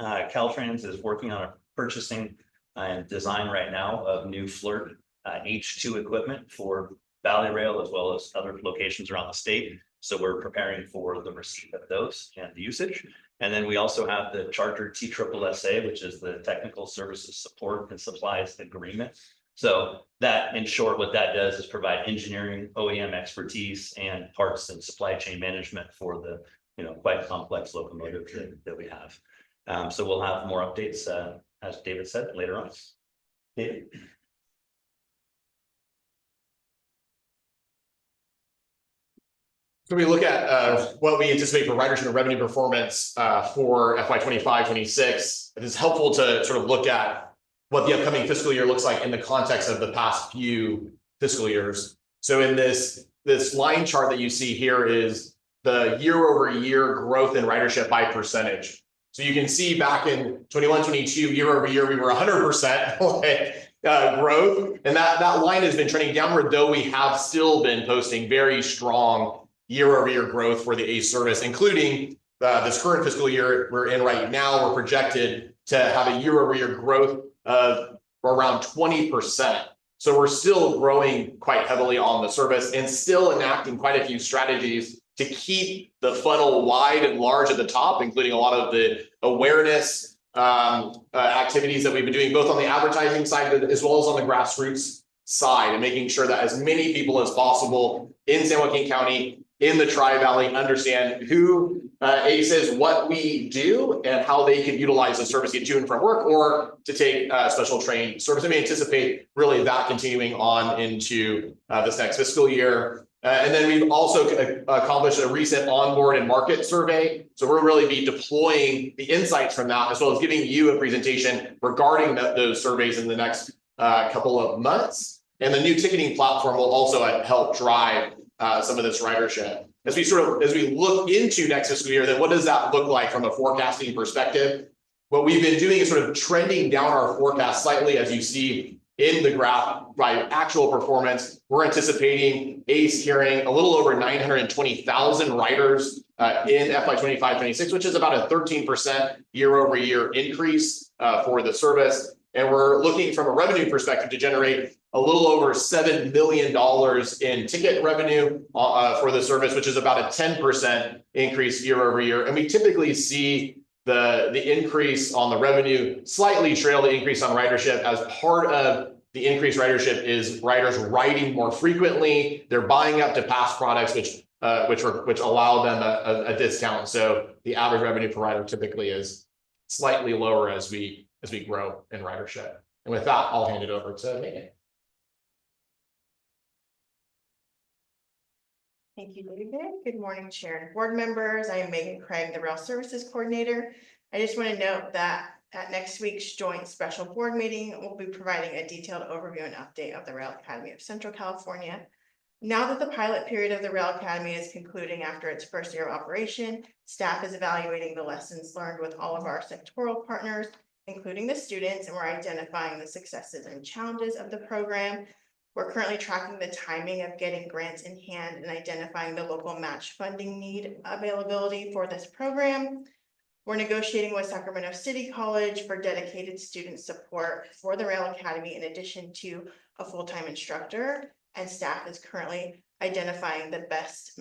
Caltrans is working on a purchasing and design right now of new FLIRT H2 equipment for Valley Rail as well as other locations around the state. So we're preparing for the receipt of those and the usage. And then we also have the Charger TSSA, which is the Technical Services Support and Supplies Agreement. So that, in short, what that does is provide engineering, OEM expertise, and parts and supply chain management for the quite complex locomotive that we have. So we'll have more updates, as David said, later on. David. So we look at what we anticipate for ridership and revenue performance for FY 25-26. It is helpful to sort of look at what the upcoming fiscal year looks like in the context of the past few fiscal years. So in this line chart that you see here is the year-over-year growth in ridership by percentage. So you can see back in 21-22, year-over-year, we were 100% growth, and that line has been trending downward, though we have still been posting very strong year-over-year growth for the ACE service, including this current fiscal year we're in right now. We're projected to have a year-over-year growth of around 20%. So we're still growing quite heavily on the service and still enacting quite a few strategies to keep the funnel wide and large at the top, including a lot of the awareness activities that we've been doing, both on the advertising side as well as on the grassroots side, and making sure that as many people as possible in San Joaquin County, in the Tri-Valley, understand who ACE is, what we do, and how they can utilize the service to get to and from work, or to take special train service. And we anticipate really that continuing on into this next fiscal year. And then we've also accomplished a recent onboard and market survey. So we'll really be deploying the insights from that, as well as giving you a presentation regarding those surveys in the next couple of months. And the new ticketing platform will also help drive some of this ridership. As we look into next fiscal year, then what does that look like from a forecasting perspective? What we've been doing is sort of trending down our forecast slightly, as you see in the graph by actual performance. We're anticipating ACE carrying a little over 920,000 riders in FY 25-26, which is about a 13% year-over-year increase for the service. And we're looking from a revenue perspective to generate a little over $7 million in ticket revenue for the service, which is about a 10% increase year-over-year. And we typically see the increase on the revenue slightly trail the increase on ridership, as part of the increased ridership is riders riding more frequently. They're buying up to pass products, which allow them a discount. So the average revenue per rider typically is slightly lower as we grow in ridership. And with that, I'll hand it over to Megan. Thank you, David. Good morning, Chair and board members. I am Megan Craig, the Rail Services Coordinator. I just want to note that at next week's joint special board meeting, we'll be providing a detailed overview and update of the Rail Academy of Central California. Now that the pilot period of the Rail Academy is concluding after its first year of operation, staff is evaluating the lessons learned with all of our sectoral partners, including the students, and we're identifying the successes and challenges of the program. We're currently tracking the timing of getting grants in hand and identifying the local match funding need availability for this program. We're negotiating with Sacramento City College for dedicated student support for the Rail Academy in addition to a full-time instructor, and staff is currently identifying the best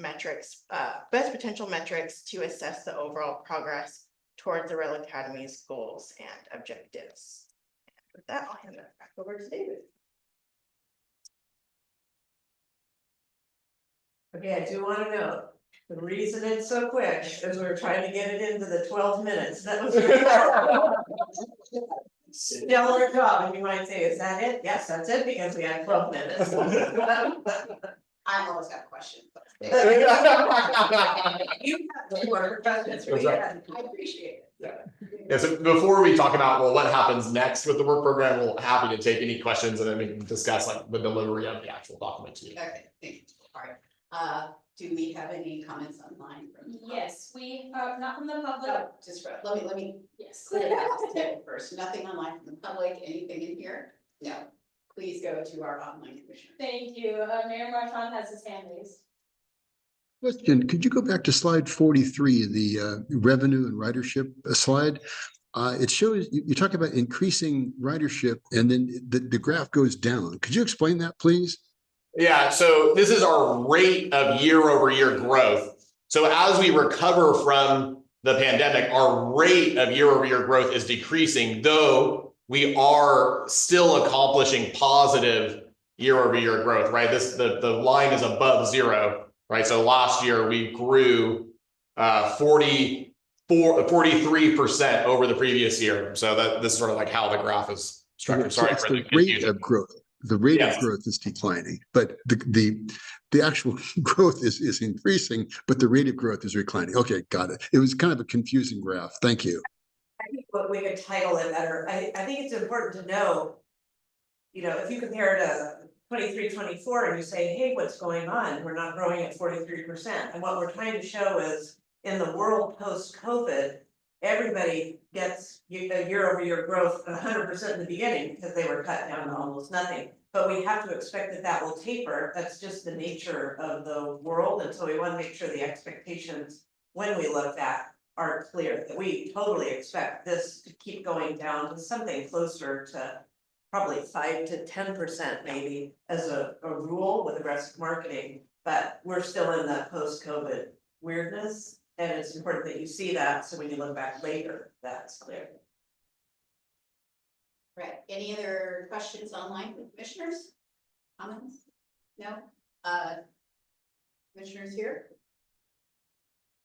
potential metrics to assess the overall progress towards the Rail Academy's goals and objectives. And with that, I'll hand it back over to David. Okay, I do want to note, the reason it's so quick is we're trying to get it into the 12 minutes. That was stellar job, and you might say, is that it? Yes, that's it, because we had 12 minutes. I always got a question. You have more questions, That's right. I appreciate it. Yeah, so before we talk about, well, what happens next with the work program, we're happy to take any questions and then we can discuss like the delivery of the actual document to you. Okay, thank you. All right. Do we have any comments online? Yes, we, not from the public. Oh, just let me Yes. clear that off the table first. Nothing online from the public, anything in here? No. Please go to our online commissioner. Thank you. Mayor Marchand has his hand raised. Question, could you go back to slide 43, the revenue and ridership slide? It shows, you talk about increasing ridership and then the graph goes down. Could you explain that, please? Yeah, so this is our rate of year-over-year growth. So as we recover from the pandemic, our rate of year-over-year growth is decreasing, though we are still accomplishing positive year-over-year growth, right? The line is above zero, right? So last year we grew 43% over the previous year. So this is sort of like how the graph is structured. Sorry for the rate of growth. The rate of growth is declining, but the actual growth is increasing, but the rate of growth is declining. Okay, got it. It was kind of a confusing graph. Thank you. I think what we could title it better, I think it's important to know, if you compare to 23, 24 and you say, hey, what's going on? We're not growing at 43%. And what we're trying to show is in the world post-COVID, everybody gets a year-over-year growth 100% in the beginning because they were cut down to almost nothing. But we have to expect that will taper. That's just the nature of the world. And so we want to make sure the expectations when we look at are clear, that we totally expect this to keep going down to something closer to probably 5 to 10% maybe as a rule with aggressive marketing. But we're still in that post-COVID weirdness. And it's important that you see that, so when you look back later, that's clear. Right, any other questions online from commissioners? Comments? No? Commissioners here?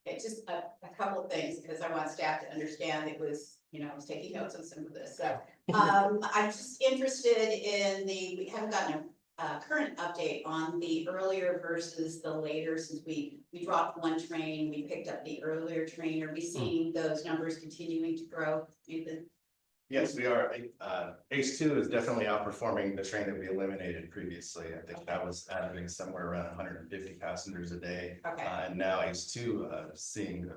Okay, just a couple of things, because I want staff to understand I was taking notes on some of this. So I'm just interested in we haven't gotten a current update on the earlier versus the later, since we dropped one train, we picked up the earlier train. Are we seeing those numbers continuing to grow? Nathan? Yes, we are. H2 is definitely outperforming the train that we eliminated previously. I think that was averaging somewhere around 150 passengers a day. Okay. And now H2 seeing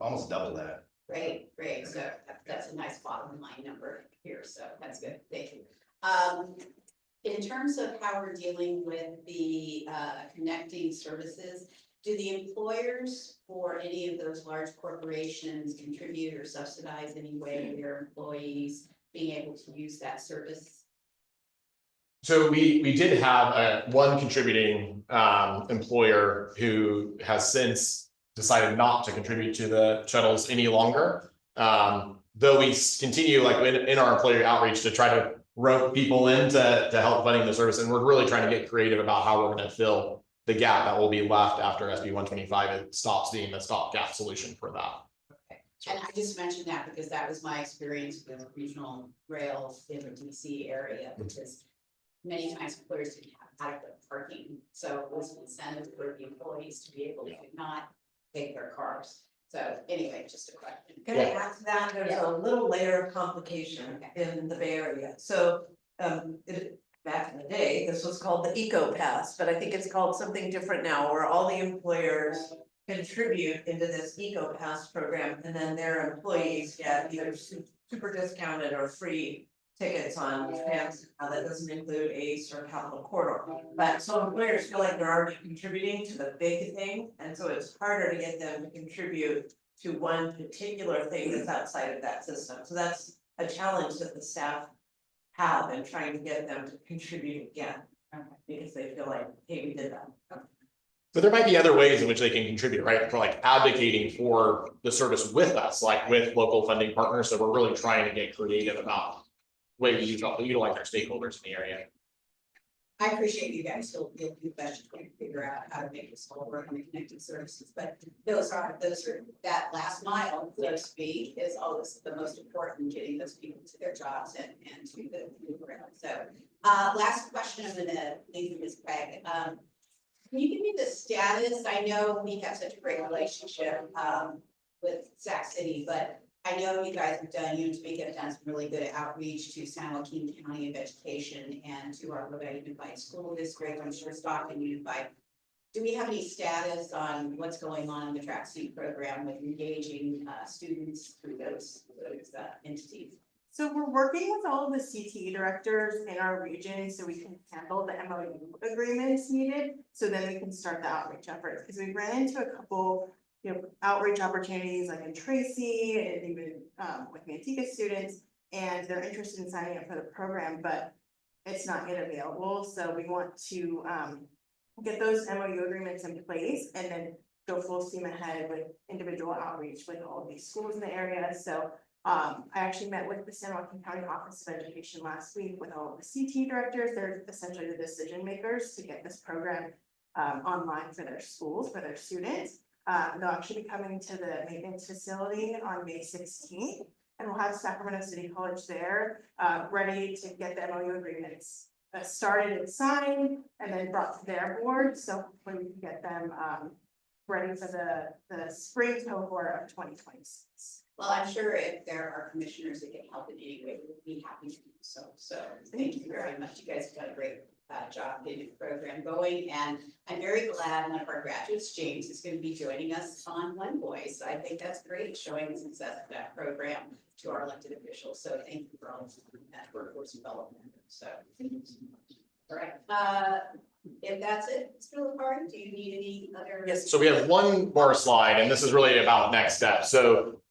almost double that. Great. So that's a nice bottom line number here. So that's good. Thank you. In terms of how we're dealing with the connecting services, do the employers for any of those large corporations contribute or subsidize any way their employees being able to use that service? So we did have one contributing employer who has since decided not to contribute to the shuttles any longer. Though we continue in our employee outreach to try to rope people in to help funding the service. And we're really trying to get creative about how we're going to fill the gap that will be left after SB 125. It stops being the stopgap solution for that. Okay. And I just mentioned that because that was my experience with regional rail in the DC area, because many times employers didn't have adequate parking, so it was an incentive for the employees to be able to not take their cars. So anyway, just a question. Can I add to that? There's a little layer of complication in the Bay Area. So, back in the day, this was called the Eco Pass, but I think it's called something different now, where all the employers contribute into this Eco Pass program, and then their employees get either super discounted or free tickets on transit. That doesn't include ACE or Capital Corridor. But so employers feel like they're already contributing to the big thing, and so it's harder to get them to contribute to one particular thing that's outside of that system. So that's a challenge that the staff have in trying to get them to contribute again. Because they feel like, hey, we did that. So there might be other ways in which they can contribute, right? For like advocating for the service with us, like with local funding partners. So we're really trying to get creative about ways we utilize our stakeholders in the area. I appreciate you guys, you'll do best to figure out how to make this all work on the connected services, but those are, that last mile, so to speak, is always the most important, getting those people to their jobs and to the ground. So, last question I'm gonna leave you, Ms. Craig. Can you give me the status? I know we have such a great relationship, with Sac City, but I know you guys have done, Topeka have done some really good outreach to San Joaquin County of Education and to our Rhode Island Unified School District. I'm sure Stockton Unified. Do we have any status on what's going on in the track suit program with engaging students through those entities? So we're working with all of the CTE directors in our region so we can handle the MOU agreements needed. So then we can start the outreach efforts, because we ran into a couple outreach opportunities like in Tracy and even with Manteca students, and they're interested in signing up for the program, but it's not yet available. So we want to get those MOU agreements in place and then go full steam ahead with individual outreach with all of these schools in the area. So I actually met with the San Joaquin County Office of Education last week with all of the CT directors. They're essentially the decision makers to get this program online for their schools, for their students. They'll actually be coming to the maintenance facility on May 16th, and we'll have Sacramento City College there, ready to get the MOU agreements started and signed, and then brought to their board. So hopefully we can get them ready for the spring cohort of 2026. Well, I'm sure if there are commissioners that can help in any way, we'd be happy to do so. So thank you very much. You guys have done a great job getting the program going, and I'm very glad one of our graduates, James, is going to be joining us on One Voice. I think that's great, showing the success of that program to our elected officials. So thank you for all of that workforce development. So all right. If that's it, Mr. LaCard, do you need any other? Yes. So we have one more slide, and this is really about next steps. So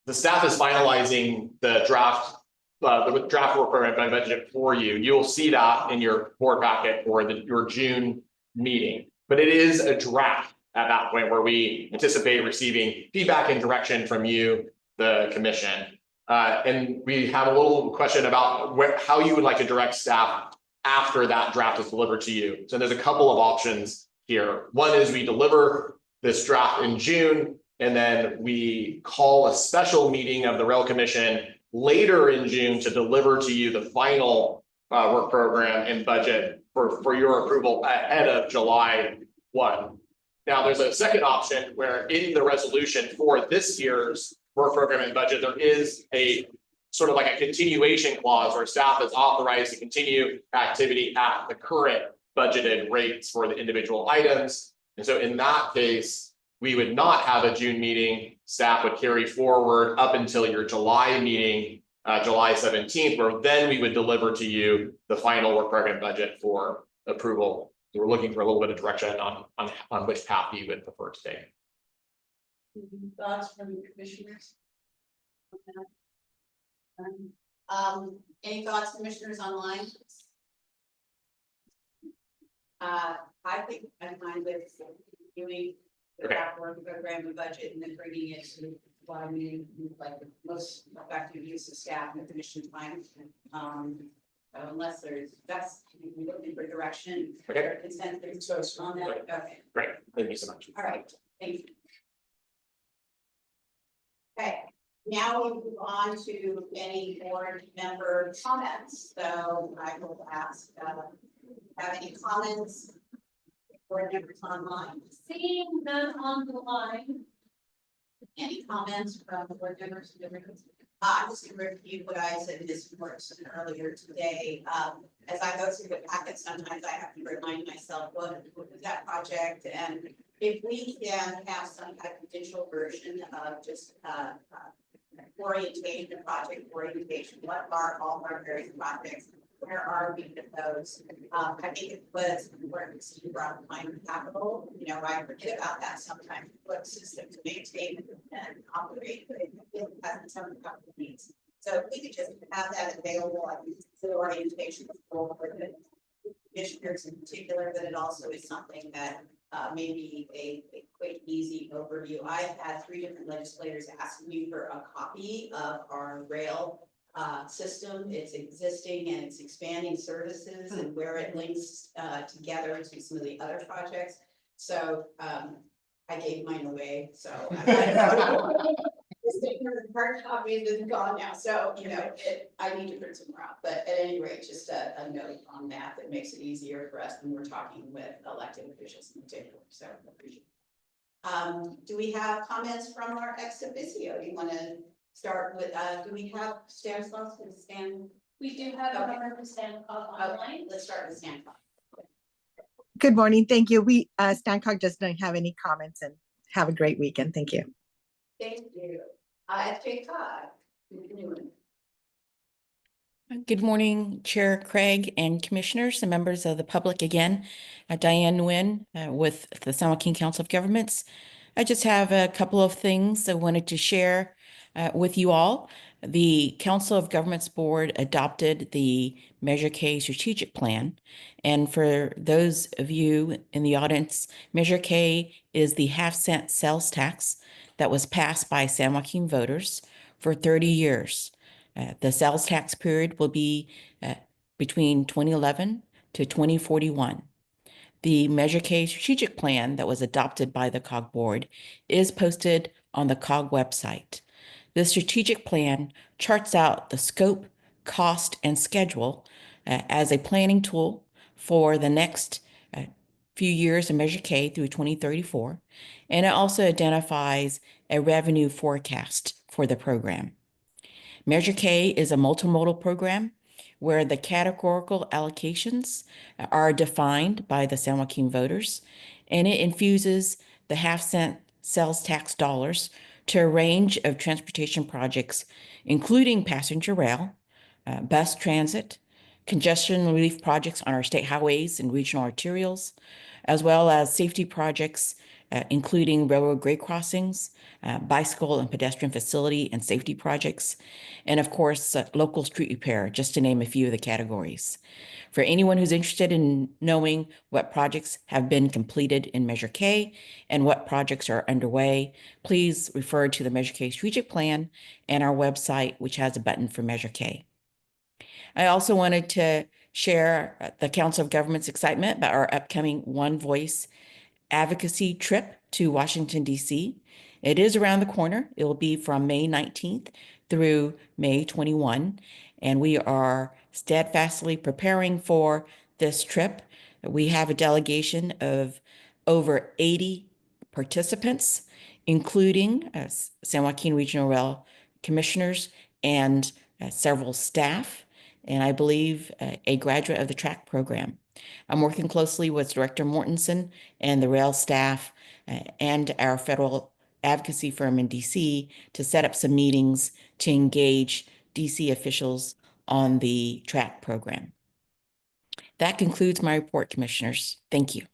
the staff is finalizing the draft work program by budget for you. You'll see that in your board packet for your June meeting, but it is a draft at that point where we anticipate receiving feedback and direction from you, the commission. And we have a little question about how you would like to direct staff after that draft is delivered to you. So there's a couple of options here. One is we deliver this draft in June, and then we call a special meeting of the Rail Commission later in June to deliver to you the final work program and budget for your approval ahead of July 1. Now, there's a second option where in the resolution for this year's work program and budget, there is a sort of like a continuation clause where staff is authorized to continue activity at the current budgeted rates for the individual items. And so in that case, we would not have a June meeting. Staff would carry forward up until your July meeting, July 17th, where then we would deliver to you the final work program budget for approval. So we're looking for a little bit of direction on which path you would prefer to take. Thoughts from the commissioners? Any thoughts, commissioners, online? I think I'm fine with doing the draft work program and budget and then bringing it to what I mean, like the most effective use of staff and the commission time. Unless that's looking for direction. Okay. Consensus on that. Okay. Great. Thank you so much. All right. Thank you. Okay. Now we move on to any board member comments, so I will ask, have any comments? Board members online, Seeing none on the line. any comments from board members? I'm just gonna review what I said in this report earlier today. As I go through the packet, sometimes I have to remind myself, what was that project? And if we can have some kind of digital version of just, orientation, project orientation, what are all our various projects? Where are we with those? I think it was important to see around human capital. You know, I forget about that sometimes. What system to maintain and operate, but it hasn't some companies. So if we could just have that available, I think the orientation for the commissioners in particular, but it also is something that may be a quick, easy overview. I've had 3 different legislators asking me for a copy of our rail system. It's existing and it's expanding services and where it links together to some of the other projects. So I gave mine away, so this hard copy is gone now, so you know I need to print some more out. But at any rate, just a note on that makes it easier for us when we're talking with elected officials in particular. So I appreciate it. Do we have comments from our ex officio? Do you want to start with? Do we have Stanislaus and Stan? We do have a member from Stanislaus online. Let's start with Stanislaus. Good morning. Thank you. We, Stancog just don't have any comments, and have a great weekend. Thank you. Thank you. SJRRC. Good morning, Chair Craig and commissioners and members of the public again. Diane Nguyen with the San Joaquin Council of Governments. I just have a couple of things I wanted to share with you all. The Council of Governments Board adopted the Measure K strategic plan. And for those of you in the audience, Measure K is the half-cent sales tax that was passed by San Joaquin voters for 30 years. The sales tax period will be between 2011 to 2041. The Measure K strategic plan that was adopted by the COG board is posted on the COG website. The strategic plan charts out the scope, cost, and schedule as a planning tool for the next few years of Measure K through 2034, and it also identifies a revenue forecast for the program. Measure K is a multimodal program where the categorical allocations are defined by the San Joaquin voters, and it infuses the half-cent sales tax dollars to a range of transportation projects, including passenger rail, bus transit, congestion relief projects on our state highways and regional arterials, as well as safety projects, including railroad grade crossings, bicycle and pedestrian facility and safety projects, and of course, local street repair, just to name a few of the categories. For anyone who's interested in knowing what projects have been completed in Measure K and what projects are underway, please refer to the Measure K strategic plan and our website, which has a button for Measure K. I also wanted to share the Council of Governments' excitement about our upcoming One Voice advocacy trip to Washington, D.C. It is around the corner. It will be from May 19th through May 21, and we are steadfastly preparing for this trip. We have a delegation of over 80 participants, including San Joaquin Regional Rail commissioners and several staff, and I believe a graduate of the track program. I'm working closely with Director Mortensen and the rail staff and our federal advocacy firm in DC to set up some meetings to engage DC officials on the track program. That concludes my report, commissioners. Thank you.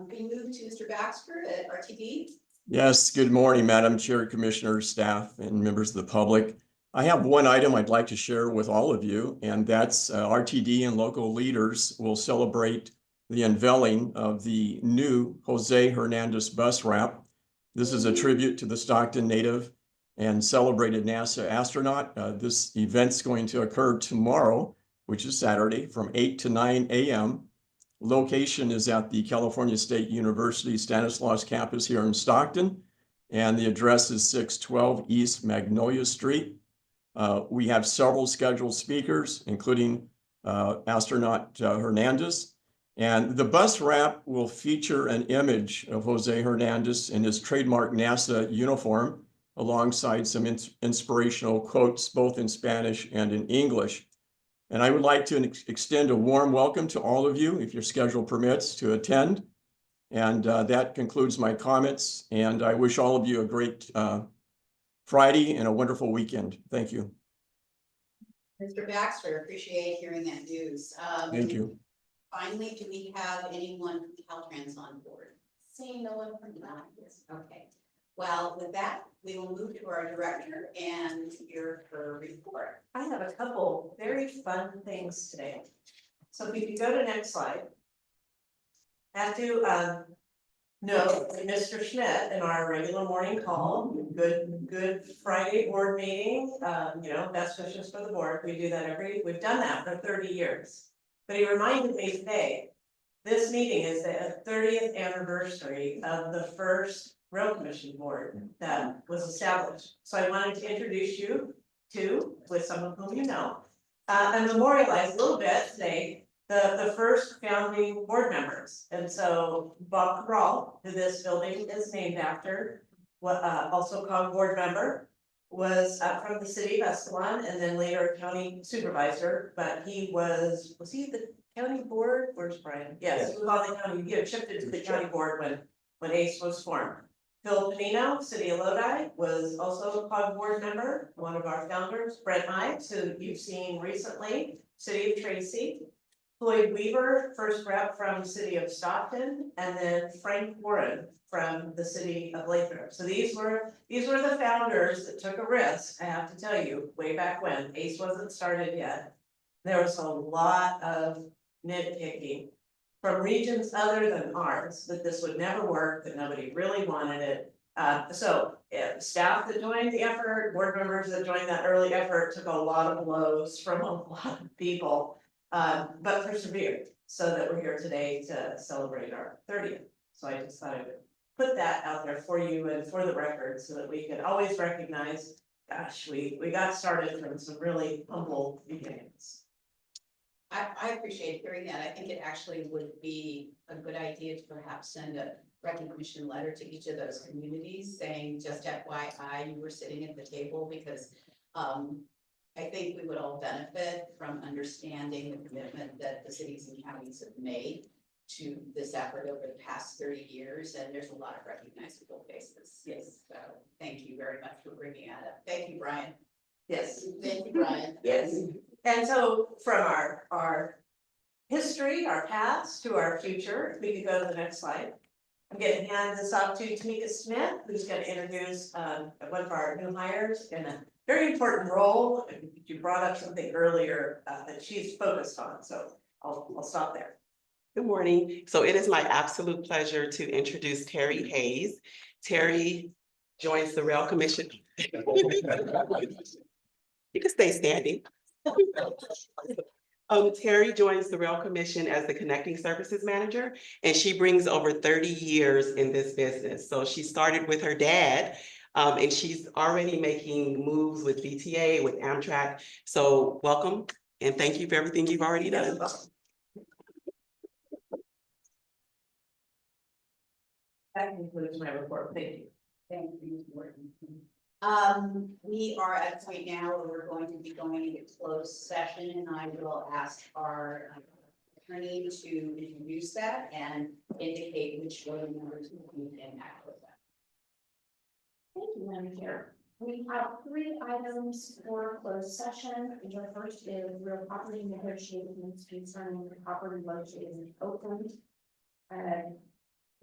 We move to Mr. Baxter at RTD. Yes, good morning, Madam Chair, Commissioners, staff, and members of the public. I have one item I'd like to share with all of you, and that's RTD and local leaders will celebrate the unveiling of the new Jose Hernandez bus route. This is a tribute to the Stockton native and celebrated NASA astronaut. This event's going to occur tomorrow, which is Saturday, from 8 to 9 a.m. Location is at the California State University Stanislaus campus here in Stockton. and the address is 612 East Magnolia Street. We have several scheduled speakers, including astronaut Hernandez. And the bus wrap will feature an image of Jose Hernandez in his trademark NASA uniform, alongside some inspirational quotes, both in Spanish and in English. And I would like to extend a warm welcome to all of you, if your schedule permits, to attend. And that concludes my comments. And I wish all of you a great Friday and a wonderful weekend. Thank you. Mr. Baxter, appreciate hearing that news. Thank you. Finally, do we have anyone from Caltrans on board? Seeing no one from that. Okay, well, with that, we will move to our director and hear her report. I have a couple very fun things today. So if you could go to next slide. I have to note that Mr. Schmidt in our regular morning call, good Friday board meeting, best wishes for the board. We do that we've done that for 30 years. But he reminded me today, this meeting is the 30th anniversary of the first Rail Commission board that was established. So I wanted to introduce you to, with some of whom you know, and memorialize a little bit today, the first founding board members. And so Bob Cabral, who this building is named after, also called board member, was from the city of Escalon and then later a county supervisor, but he was he the county board? Where's Brian? Yes, he was on the county, he had shifted to the county board when ACE was formed. Phil Panino, City of Lodi, was also a COG board member, one of our founders. Brent Ives, who you've seen recently, City of Tracy. Floyd Weaver, first rep from City of Stockton, and then Frank Warren from the City of Lathrop. So these were the founders that took a risk, I have to tell you, way back when ACE wasn't started yet. There was a lot of nitpicking from regions other than ours, that this would never work, that nobody really wanted it. Staff that joined the effort, board members that joined that early effort took a lot of blows from a lot of people, but persevered, so that we're here today to celebrate our 30th. So I just thought I would put that out there for you and for the record, so that we could always recognize, gosh, we got started from some really humble beginnings. I appreciate hearing that. I think it actually would be a good idea to perhaps send a recognition letter to each of those communities saying, just FYI, you were sitting at the table, because I think we would all benefit from understanding the commitment that the cities and counties have made to this effort over the past 30 years, and there's a lot of recognizable faces. Yes, so thank you very much for bringing that up. Thank you, Brian. Yes. Thank you, Brian. Yes. And so from our history, our past to our future, if we could go to the next slide. I'm going to hand this off to Tamika Smith, who's going to introduce one of our new hires in a very important role. You brought up something earlier that she's focused on, so I'll stop there. Good morning. So it is my absolute pleasure to introduce Terry Hayes. Terry joins the Rail Commission. You can stay standing. Terry joins the Rail Commission as the Connecting Services Manager, and she brings over 30 years in this business. So she started with her dad, and she's already making moves with VTA, with Amtrak. So welcome, and thank you for everything you've already done. That concludes my report. Thank you. Thank you, Ms. Morton. We are at a point now where we're going to be going into closed session, and I will ask our attorney to introduce that and indicate which voting members we can act with that. Thank you, Madam Chair. We have 3 items for closed session. The first is real property negotiations concerning the property located in Oakland.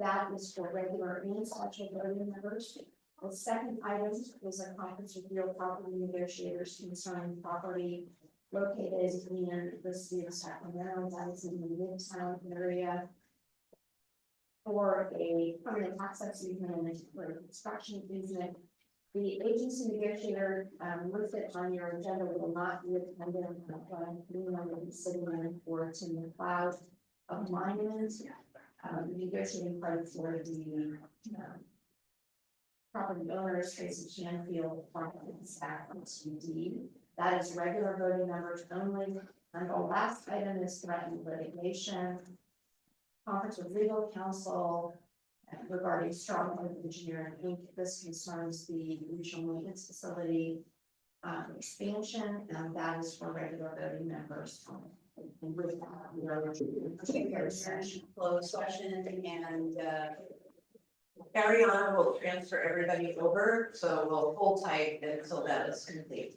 That is for regular and special voting members. The second item is a conference with real property negotiators concerning property located in the city of Sacramento, that is in the Midtown area, for a permanent access easement for a construction easement. The agency negotiator listed on your agenda will not be attending, we will be sitting in for Tim McLeod of Monument. Negotiating part for the 2025 property owners, Tracy Shanfield, Frank and staff on TD. That is regular voting members only. And the last item is threatened litigation. Conference with legal counsel regarding Stronghold Engineering Inc. This concerns the regional maintenance facility expansion, and that is for regular voting members. And with that, we are Closed session and, Carry on, we'll transfer everybody over, so we'll hold tight until that is complete.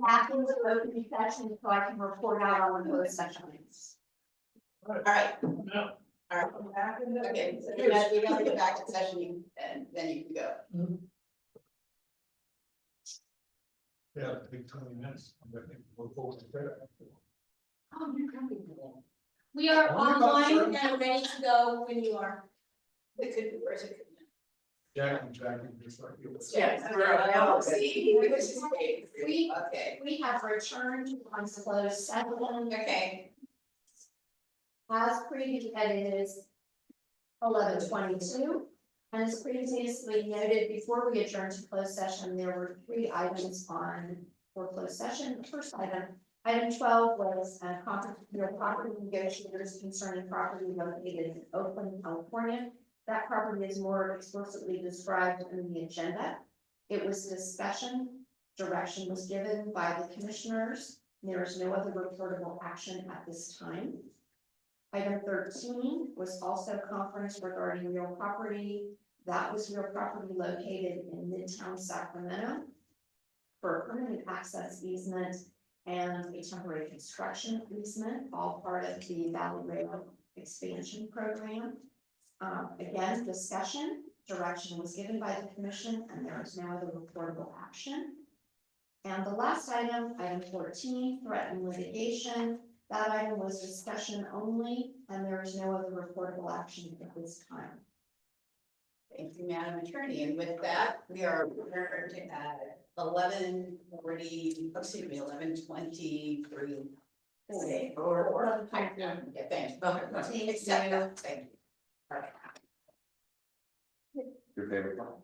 Back into open session so I can report out on the closed sessions. All right, No. all right. Okay, so we gotta get back to session and then you can go. Yeah, I think 20 minutes. I think we'll go with that. Oh, you're coming today. We are Oh, you're about online to- and ready to go when you are. It could be worse, it could be. Jackie, just like you. Yes, we're- see, which is great. We- Okay, We have returned on closed session. okay. As previously, it is 11:22. And as previously noted, before we adjourned to closed session, there were 3 items for closed session. The first item 12 was conference with real property negotiators concerning property located in Oakland, California. That property is more explicitly described in the agenda. It was discussion, direction was given by the commissioners. There is no other reportable action at this time. Item 13 was also conference regarding real property. That was real property located in Midtown Sacramento for a permanent access easement and a temporary construction easement, all part of the Valley Rail expansion program. Again, discussion, direction was given by the commission, and there is no other reportable action. And the last item, item 14, threatened litigation. That item was discussion only, and there is no other reportable action at this time. Thank you, Madam Attorney, and with that, we are adjourned at 11:40, excuse me, 11:23. Or, yeah, thanks. Thank Accept you. that, thank you. All right. Your favorite one?